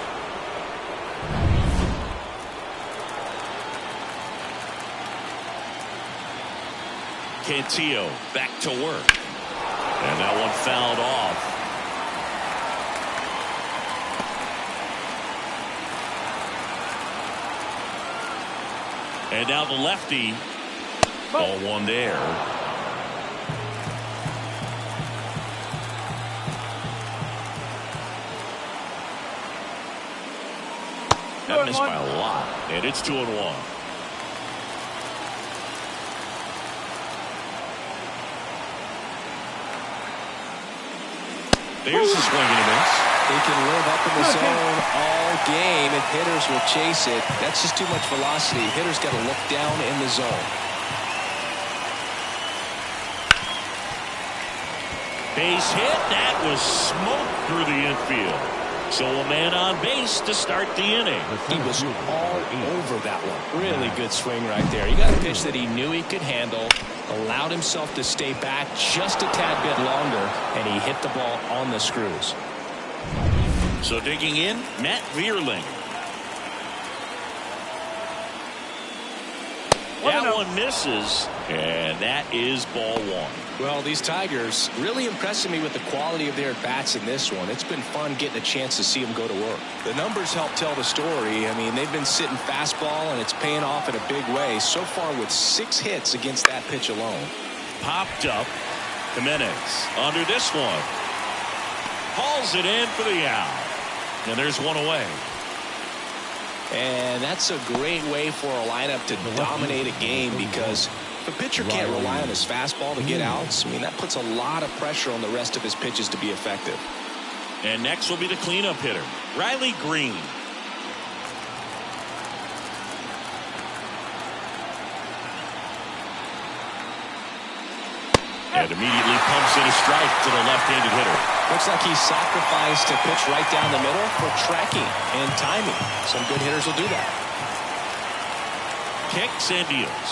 Cantillo back to work. And that one fouled off. And now the lefty. Ball one there. That missed by a lot. And it's 2-1. There's a swing and a miss. They can live up in the zone all game if hitters will chase it. That's just too much velocity. Hitters got to look down in the zone. Base hit. That was smoked through the infield. So a man on base to start the inning. He was all over that one. Really good swing right there. He got a pitch that he knew he could handle, allowed himself to stay back just a tad bit longer, and he hit the ball on the screws. So digging in, Matt Vierling. That one misses, and that is ball one. Well, these Tigers really impressing me with the quality of their at-bats in this one. It's been fun getting a chance to see them go to work. The numbers help tell the story. I mean, they've been sitting fastball, and it's paying off in a big way so far with 6 hits against that pitch alone. Popped up. Jimenez under this one. Hauls it in for the out. And there's one away. And that's a great way for a lineup to dominate a game, because if a pitcher can't rely on his fastball to get outs, I mean, that puts a lot of pressure on the rest of his pitches to be effective. And next will be the cleanup hitter, Riley Green. And immediately pumps in a strike to the left-handed hitter. Looks like he sacrificed a pitch right down the middle for tracking and timing. Some good hitters will do that. Kicks and deals.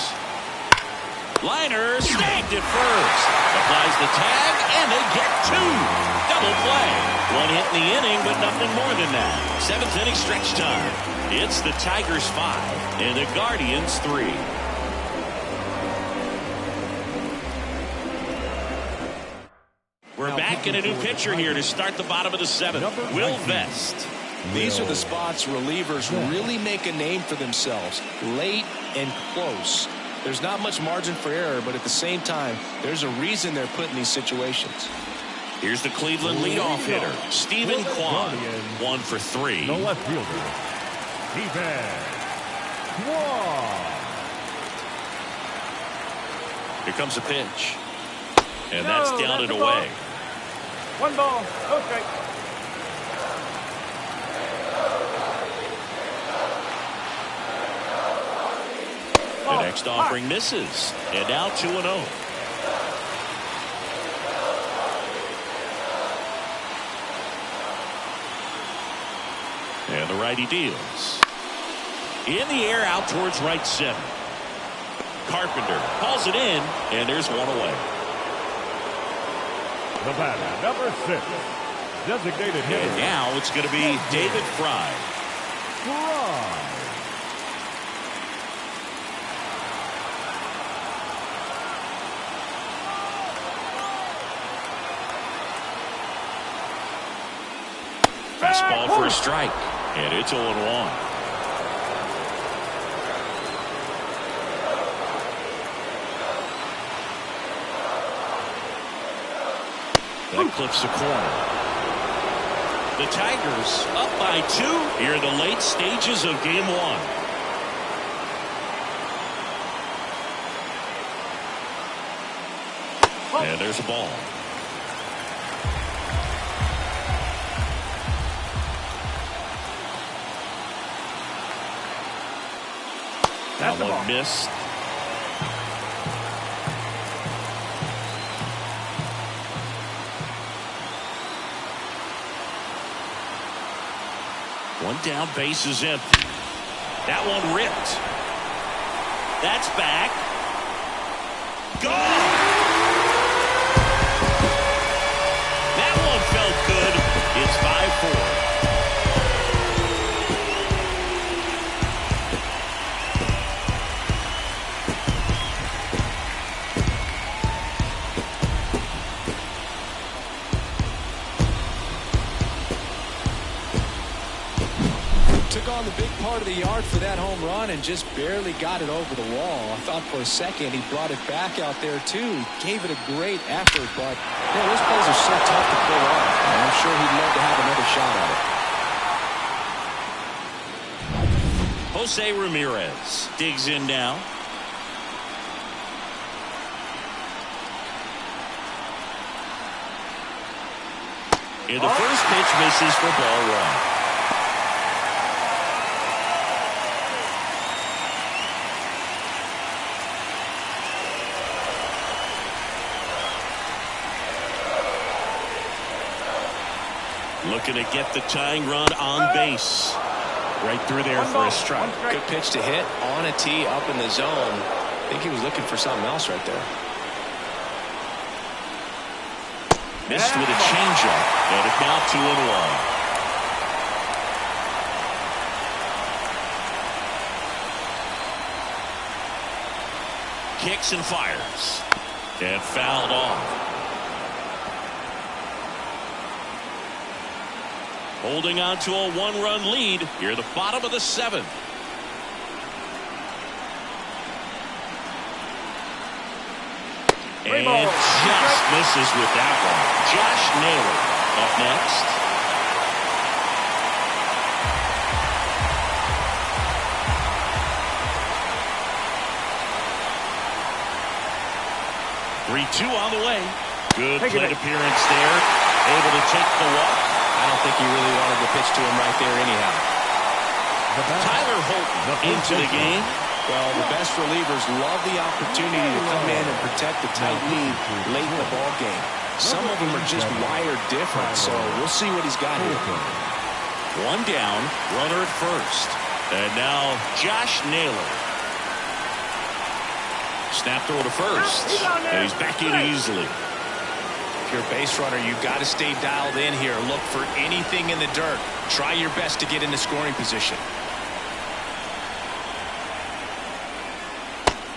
Liner snagged at first. Applies the tag, and they get 2. Double play. 1 hit in the inning, but nothing more than that. 7th inning stretch time. It's the Tigers 5 and the Guardians 3. We're back in a new pitcher here to start the bottom of the 7th. Will Vest. These are the spots relievers really make a name for themselves. Late and close. There's not much margin for error, but at the same time, there's a reason they're put in these situations. Here's the Cleveland leadoff hitter, Stephen Kwan. 1 for 3. The left fielder, Stephen Kwan. Here comes a pitch. And that's down and away. 1 ball, no strike. The next offering misses. And now 2-0. righty deals. In the air out towards right center. Carpenter calls it in, and there's one away. The batter, number 6, designated hitter. And now it's going to be David Fry. Fastball for a strike, and it's 0-1. That clips the corner. The Tigers up by 2 here in the late stages of game 1. And there's a ball. That one missed. One down, base is empty. That one ripped. That's back. Gone! That one felt good. It's 5-4. On the big part of the yard for that home run and just barely got it over the wall. I thought for a second he brought it back out there too. Gave it a great effort, but those plays are so tough to pull off. And I'm sure he'd love to have another shot at it. Jose Ramirez digs in now. And the first pitch misses for ball 1. Looking to get the tying run on base. Right through there for a strike. Good pitch to hit on a tee up in the zone. I think he was looking for something else right there. Missed with a changeup, and it's now 2-1. Kicks and fires. And fouled off. Holding on to a 1-run lead here at the bottom of the 7th. And just misses with that one. Josh Naylor up next. Three-2 on the way. Good plate appearance there. Able to take the walk. I don't think he really wanted to pitch to him right there anyhow. Tyler Holton into the game. Well, the best relievers love the opportunity to come in and protect the tight lead late in the ball game. Some of them are just wired different, so we'll see what he's got here. One down, runner at first. And now Josh Naylor. Snap throw to first. And he's back in easily. If you're a base runner, you've got to stay dialed in here. Look for anything in the dirt. Try your best to get into scoring position.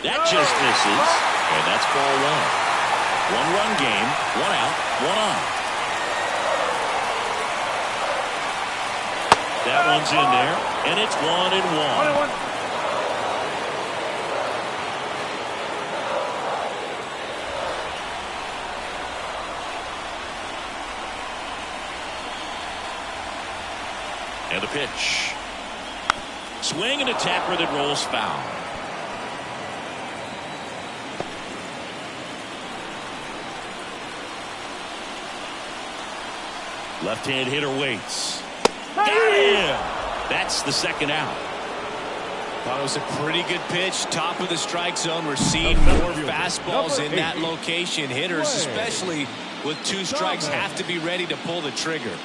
That just misses, and that's ball 1. 1-run game, 1 out, 1 on. That one's in there, and it's 1-1. And the pitch. Swing and a tapper that rolls foul. Left-hand hitter waits. Got him! That's the second out. Thought it was a pretty good pitch. Top of the strike zone. We're seeing more fastballs in that location. Hitters, especially with 2 strikes, have to be ready to pull the trigger.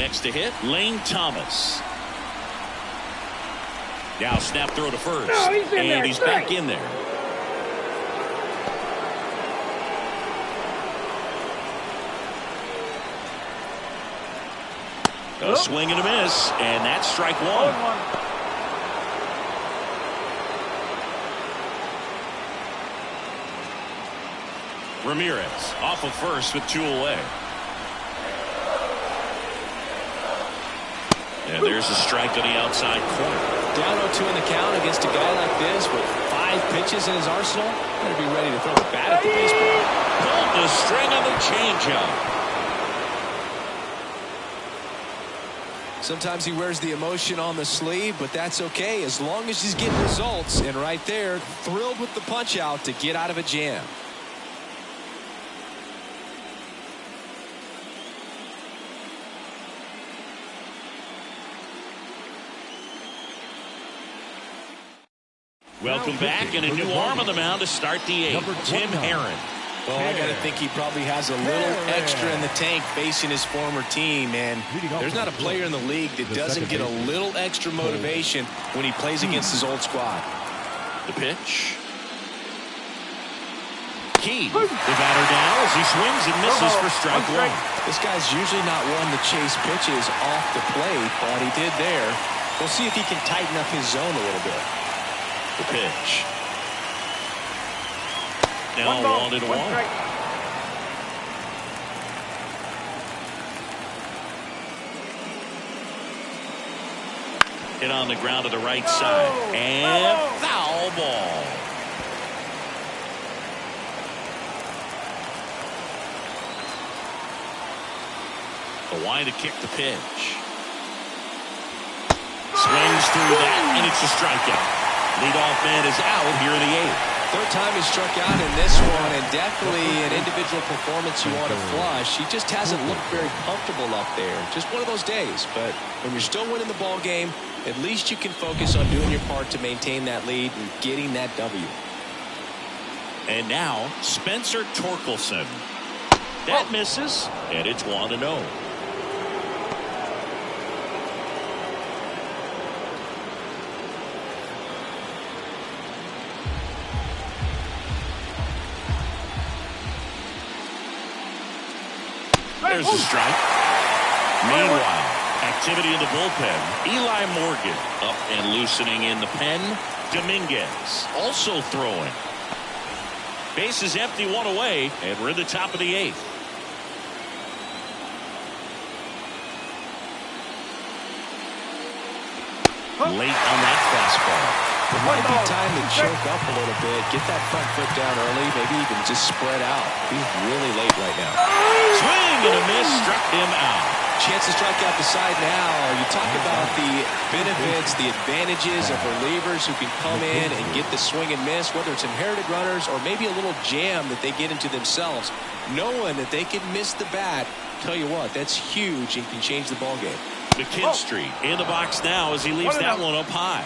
Next to hit, Lane Thomas. Now snap throw to first. No, he's in and there. he's back in there. A swing and a miss, and that's strike one. Ramirez off of first with 2 away. And there's a strike on the outside corner. Down 0-2 in the count against a guy like this with 5 pitches in his arsenal. Better be ready to throw the bat at the baseball. Pulled the string on the changeup. Sometimes he wears the emotion on the sleeve, but that's okay as long as he's getting results. And right there, thrilled with the punch out to get out of a jam. Welcome back, and a new arm on the mound to start the 8th. Tim Herron. Well, I got to think he probably has a little extra in the tank facing his former team, and there's not a player in the league that doesn't get a little extra motivation when he plays against his old squad. The pitch. Key. The batter down as he swings and misses for strike one. This guy's usually not one to chase pitches off the plate, but he did there. We'll see if he can tighten up his zone a little bit. The pitch. Now 1-1. Hit on the ground to the right side. And foul ball. The line to kick the pitch. Swings through that, and it's a strikeout. Leadoff man is out here in the 8th. Third time he struck out in this one, and definitely an individual performance you want to flush. He just hasn't looked very comfortable up there. Just one of those days. But when you're still winning the ball game, at least you can focus on doing your part to maintain that lead and getting that W. And now Spencer Torkelson. That misses, and it's 1-0. There's a strike. Meanwhile, activity in the bullpen. Eli Morgan up and loosening in the pen. Dominguez also throwing. Base is empty, 1 away, and we're in the top of the 8th. Late on that fastball. It might be time to choke up a little bit, get that front foot down early, maybe even just spread out. He's really late right now. Swing and a miss, struck him out. Chance to strike out the side now. You talk about the benefits, the advantages of relievers who can come in and get the swing and miss, whether it's inherited runners or maybe a little jam that they get into themselves. Knowing that they can miss the bat, tell you what, that's huge and can change the ball game. McKinstry in the box now as he leaves that one up high.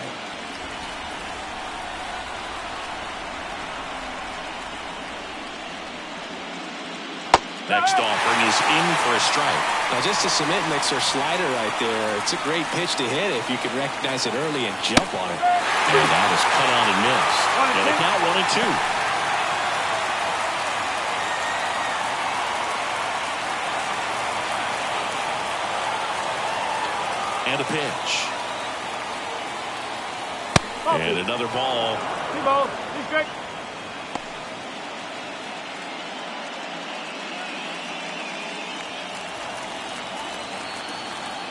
Next offering is in for a strike. Now just a cement mixer slider right there. It's a great pitch to hit if you can recognize it early and jump on it. And that is cut on and missed. And the count 1-2. And a pitch. And another ball. 2 balls. 2 strikes.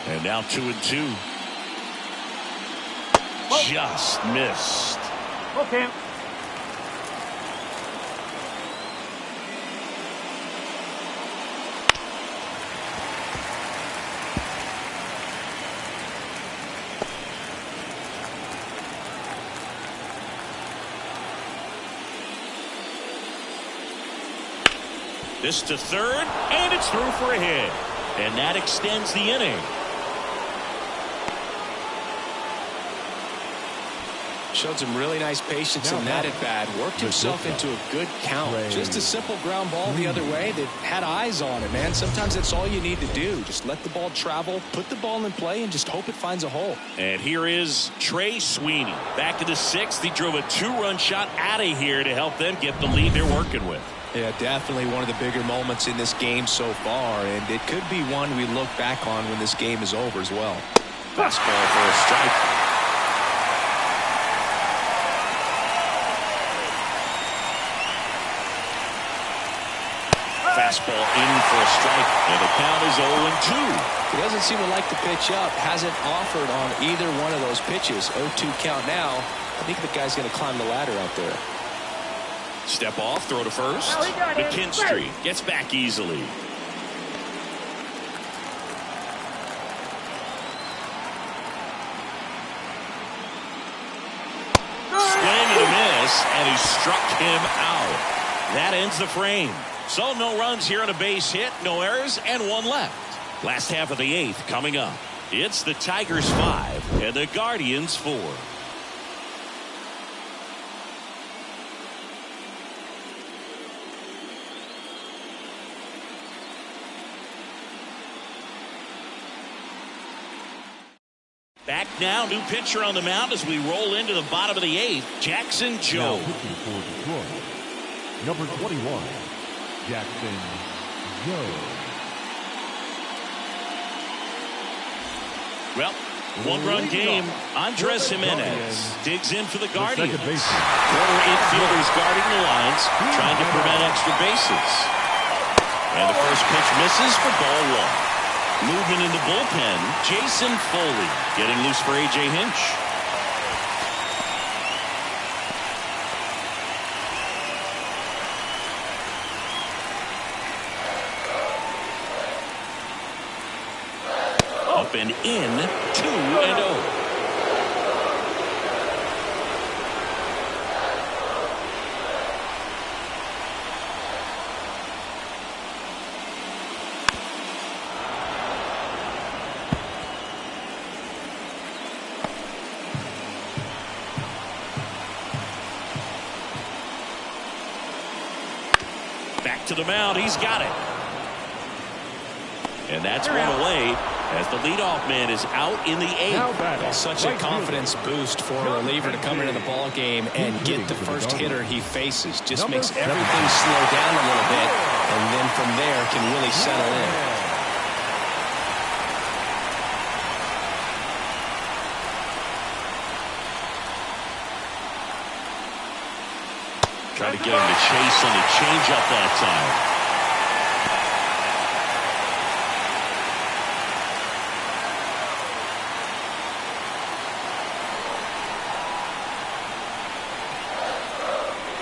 And now 2-2. Just missed. Okay. This to third, and it's through for a hit. And that extends the inning. Showed some really nice patience in that at bat. Worked himself into a good count. Just a simple ground ball the other way that had eyes on it, man. Sometimes that's all you need to do. Just let the ball travel, put the ball in play, and just hope it finds a hole. And here is Trey Sweeney. Back in the sixth, he drove a 2-run shot out of here to help them get the lead they're working with. Yeah, definitely one of the bigger moments in this game so far, and it could be one we look back on when this game is over as well. Fastball for a strike. Fastball in for a strike, and the count is 0-2. He doesn't seem to like the pitch up. Hasn't offered on either one of those pitches. 0-2 count now. I think the guy's going to climb the ladder out there. Step off, throw to first. McKinstry gets back easily. Swing and a miss, and he struck him out. That ends the frame. So no runs here on a base hit, no errors, and one left. Last half of the eighth coming up. It's the Tigers 5 and the Guardians 4. Back now, new pitcher on the mound as we roll into the bottom of the eighth. Jackson Joe. Now pitching for Detroit, number 21, Jackson Joe. Well, one-run game. Andres Jimenez digs in for the Guardians. Former infielders guarding the lines, trying to prevent extra bases. And the first pitch misses for ball one. Movement in the bullpen. Jason Foley getting loose for A.J. Hinch. Up and in, 2-0. Back to the mound, he's got it. And that's one away as the leadoff man is out in the eighth. Such a confidence boost for a reliever to come into the ball game and get the first hitter he faces. Just makes everything slow down a little bit, and then from there can really settle in. Trying to get him to chase on the changeup that time.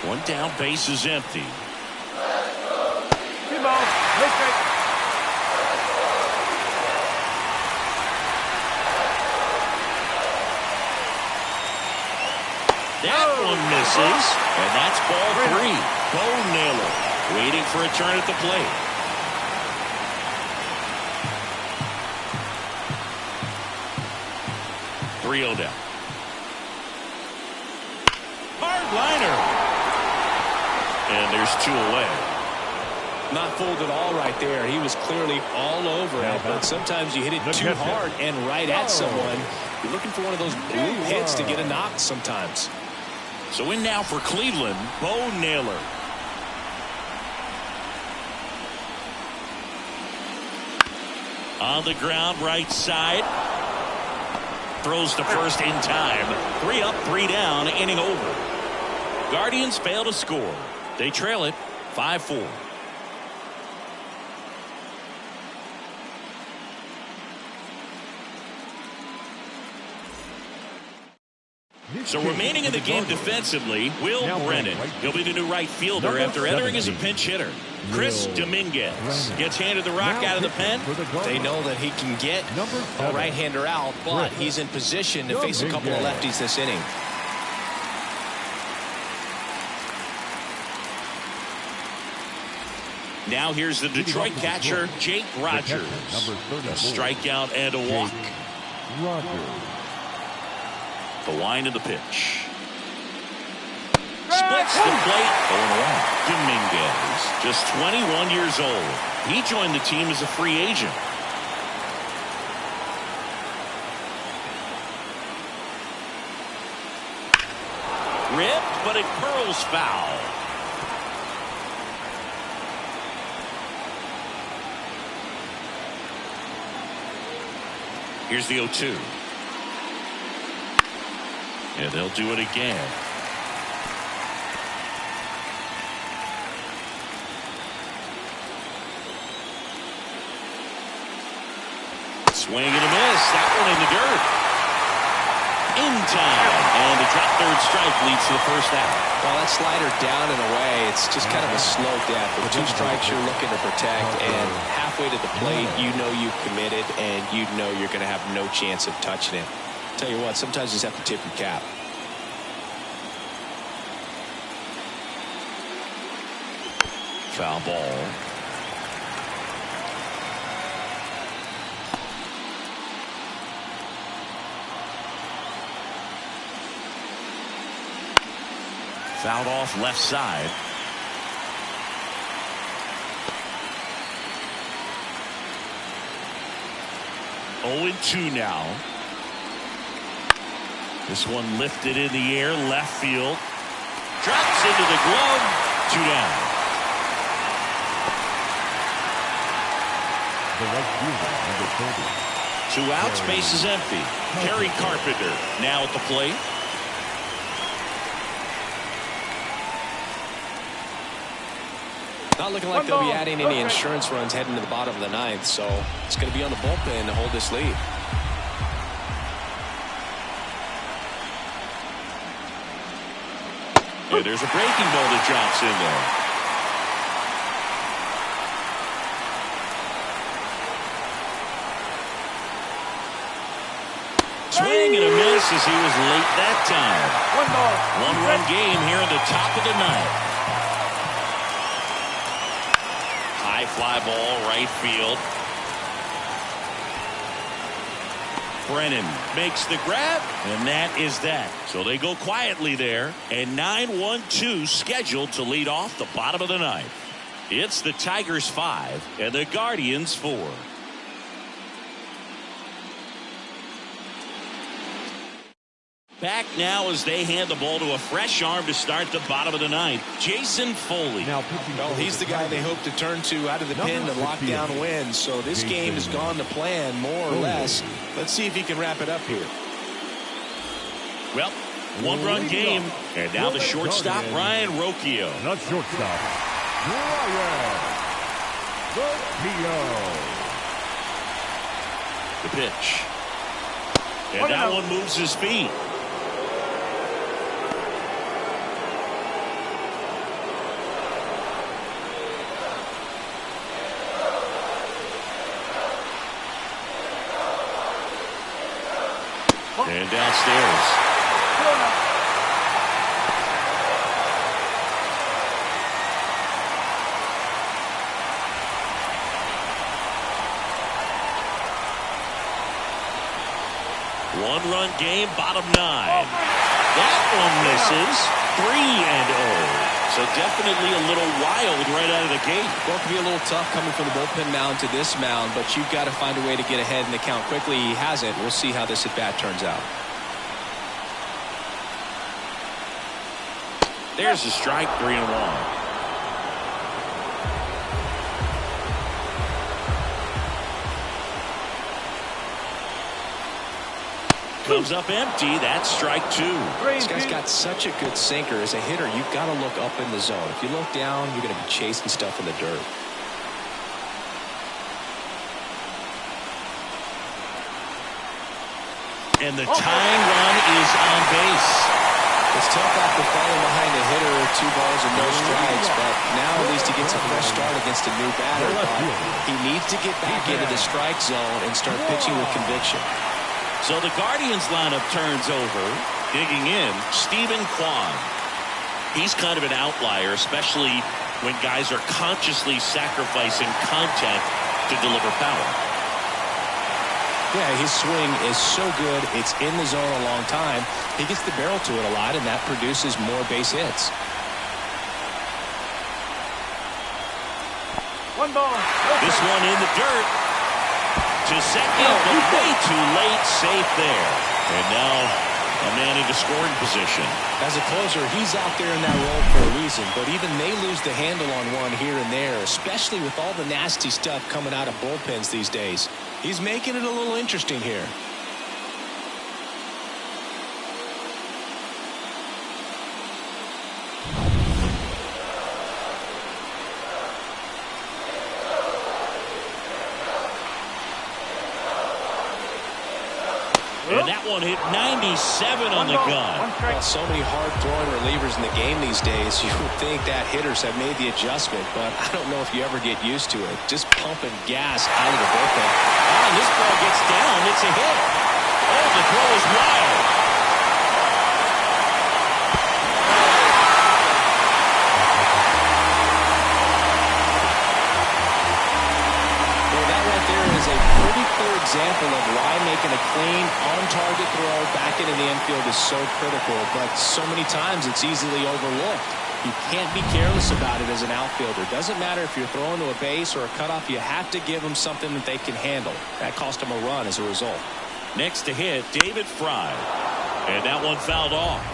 One down, base is empty. That one misses, and that's ball three. Bo Naylor waiting for a turn at the plate. .3-0 down. Hard liner. And there's two away. Not fooled at all right there. He was clearly all over it, but sometimes you hit it too hard and right at someone. You're looking for one of those blue hits to get a knock sometimes. So in now for Cleveland, Bo Naylor. On the ground, right side. Throws to first in time. 3 up, 3 down, inning over. Guardians fail to score. They trail it 5-4. So remaining in the game defensively, Will Brennan. He'll be the new right fielder after entering as a pinch hitter. Chris Dominguez gets handed the rock out of the pen. They know that he can get a right-hander out, but he's in position to face a couple of lefties this inning. Now here's the Detroit catcher, Jake Rogers. A strikeout and a walk. The wind of the pitch. Splits the plate. 0-1. Dominguez, just 21 years old. He joined the team as a free agent. Ripped, but it curls foul. Here's the 0-2. And they'll do it again. Swing and a miss. That one in the dirt. In time. And the drop third strike leads to the first out. Well, that slider down and away, it's just kind of a slow death. With 2 strikes, you're looking to protect, and halfway to the plate, you know you've committed, and you know you're going to have no chance of touching it. Tell you what, sometimes you just have to tip your cap. Foul ball. Fouled off left side. Oh, 2 now. This one lifted in the air, left field. Drops into the glove. 2 down. The right fielder, number 30. 2 outs, base is empty. Kerry Carpenter now at the plate. Not looking like they'll be adding any insurance runs heading to the bottom of the 9th, so it's going to be on the bullpen to hold this lead. And there's a breaking ball that drops in there. Swing and a miss as he was late that time. 1-run game here in the top of the 9th. High fly ball, right field. Brennan makes the grab, and that is that. So they go quietly there, and 9-1-2 scheduled to lead off the bottom of the 9th. It's the Tigers 5 and the Guardians 4. Back now as they hand the ball to a fresh arm to start the bottom of the 9th. Jason Foley. Well, he's the guy they hope to turn to out of the pen to lock down wins. So this game has gone to plan, more or less. Let's see if he can wrap it up here. Well, 1-run game. And now the shortstop, Ryan Rocchio. Not shortstop, Ryan Rocchio. The pitch. And that one moves his feet. And downstairs. One-run game, bottom 9. That one misses. 3-0. So definitely a little wild right out of the gate. Well, it could be a little tough coming from the bullpen mound to this mound, but you've got to find a way to get ahead in the count quickly. He hasn't. We'll see how this at-bat turns out. There's a strike, 3-1. Comes up empty. That's strike 2. This guy's got such a good sinker. As a hitter, you've got to look up in the zone. If you look down, you're going to be chasing stuff in the dirt. And the tying run is on base. It's tough after falling behind a hitter, 2 balls and no strikes, but now at least he gets a fresh start against a new batter. He needs to get back into the strike zone and start pitching with conviction. So the Guardians lineup turns over. Digging in, Stephen Kwan. He's kind of an outlier, especially when guys are consciously sacrificing contact to deliver power. Yeah, his swing is so good. It's in the zone a long time. He gets the barrel to it a lot, and that produces more base hits. One ball. This one in the dirt. To second, but way too late. Safe there. And now a man into scoring position. As a closer, he's out there in that role for a reason, but even they lose the handle on one here and there, especially with all the nasty stuff coming out of bullpens these days. He's making it a little interesting here. And that one hit 97 on the gun. So many hard-throwing relievers in the game these days. You would think that hitters have made the adjustment, but I don't know if you ever get used to it. Just pumping gas out of the bullpen. Oh, and this ball gets down. It's a hit. Oh, the throw is wild. Well, that right there is a pretty clear example of why making a clean, on-target throw back into the infield is so critical, but so many times it's easily overlooked. You can't be careless about it as an outfielder. Doesn't matter if you're throwing to a base or a cutoff, you have to give them something that they can handle. That cost them a run as a result. Next to hit, David Fry. And that one fouled off.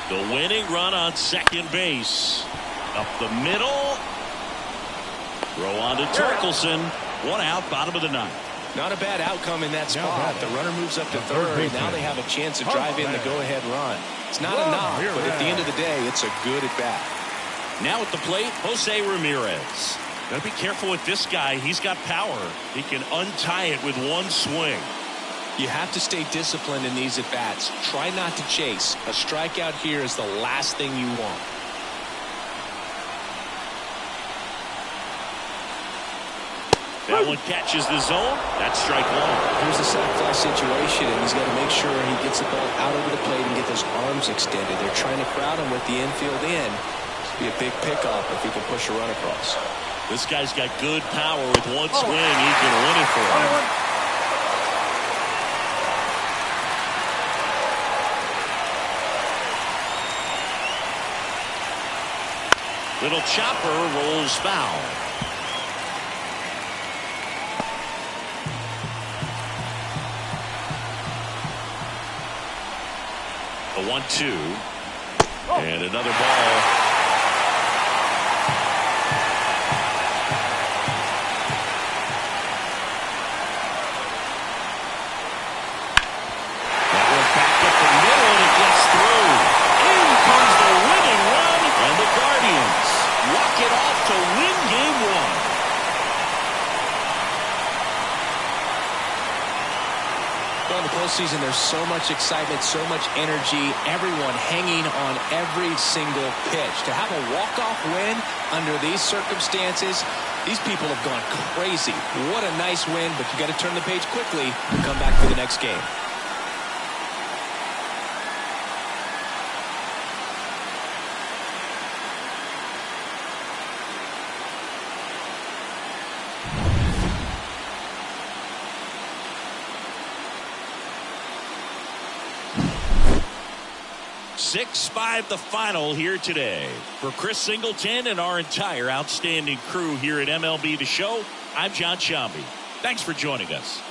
The winning run on second base. Up the middle. Throw on to Torkelson. One out, bottom of the ninth. Not a bad outcome in that spot. The runner moves up to third. Now they have a chance to drive in the go-ahead run. It's not enough, but at the end of the day, it's a good at-bat. Now at the plate, Jose Ramirez. Got to be careful with this guy. He's got power. He can untie it with one swing. You have to stay disciplined in these at-bats. Try not to chase. A strikeout here is the last thing you want. That one catches the zone. That's strike one. Here's a sac fly situation, and he's got to make sure he gets the ball out over the plate and get those arms extended. They're trying to crowd him with the infield in. It'd be a big pickup if he can push a run across. This guy's got good power. With one swing, he can win it for him. Little chopper rolls foul. A 1-2. And another ball. That one back up the middle and it gets through. In comes the winning run. And the Guardians walk it off to win game one. Well, in the postseason, there's so much excitement, so much energy, everyone hanging on every single pitch. To have a walk-off win under these circumstances, these people have gone crazy. What a nice win, but you got to turn the page quickly and come back for the next game. Six-5 the final here today. For Chris Singleton and our entire outstanding crew here at MLB The Show, I'm John Shambi. Thanks for joining us.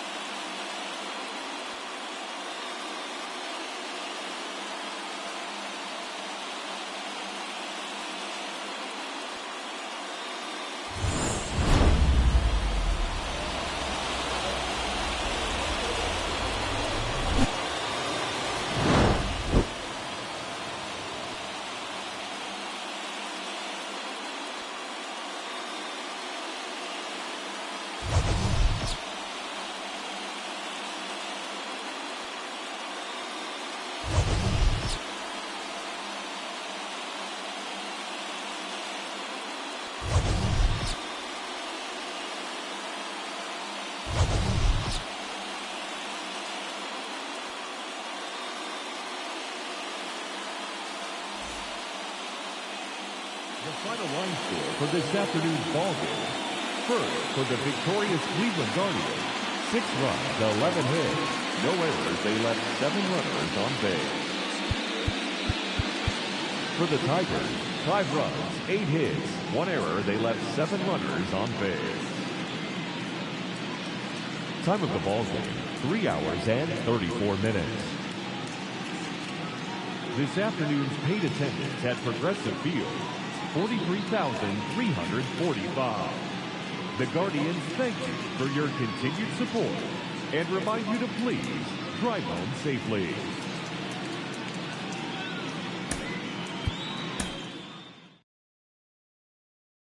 The final line score for this afternoon's ball game. First, for the victorious Cleveland Guardians, 6 runs, 11 hits, no errors. They left 7 runners on base. For the Tigers, 5 runs, 8 hits, 1 error. They left 7 runners on base. Time of the ball game, 3 hours and 34 minutes. This afternoon's paid attendance at Progressive Field, 43,345. The Guardians thank you for your continued support and remind you to please drive home safely.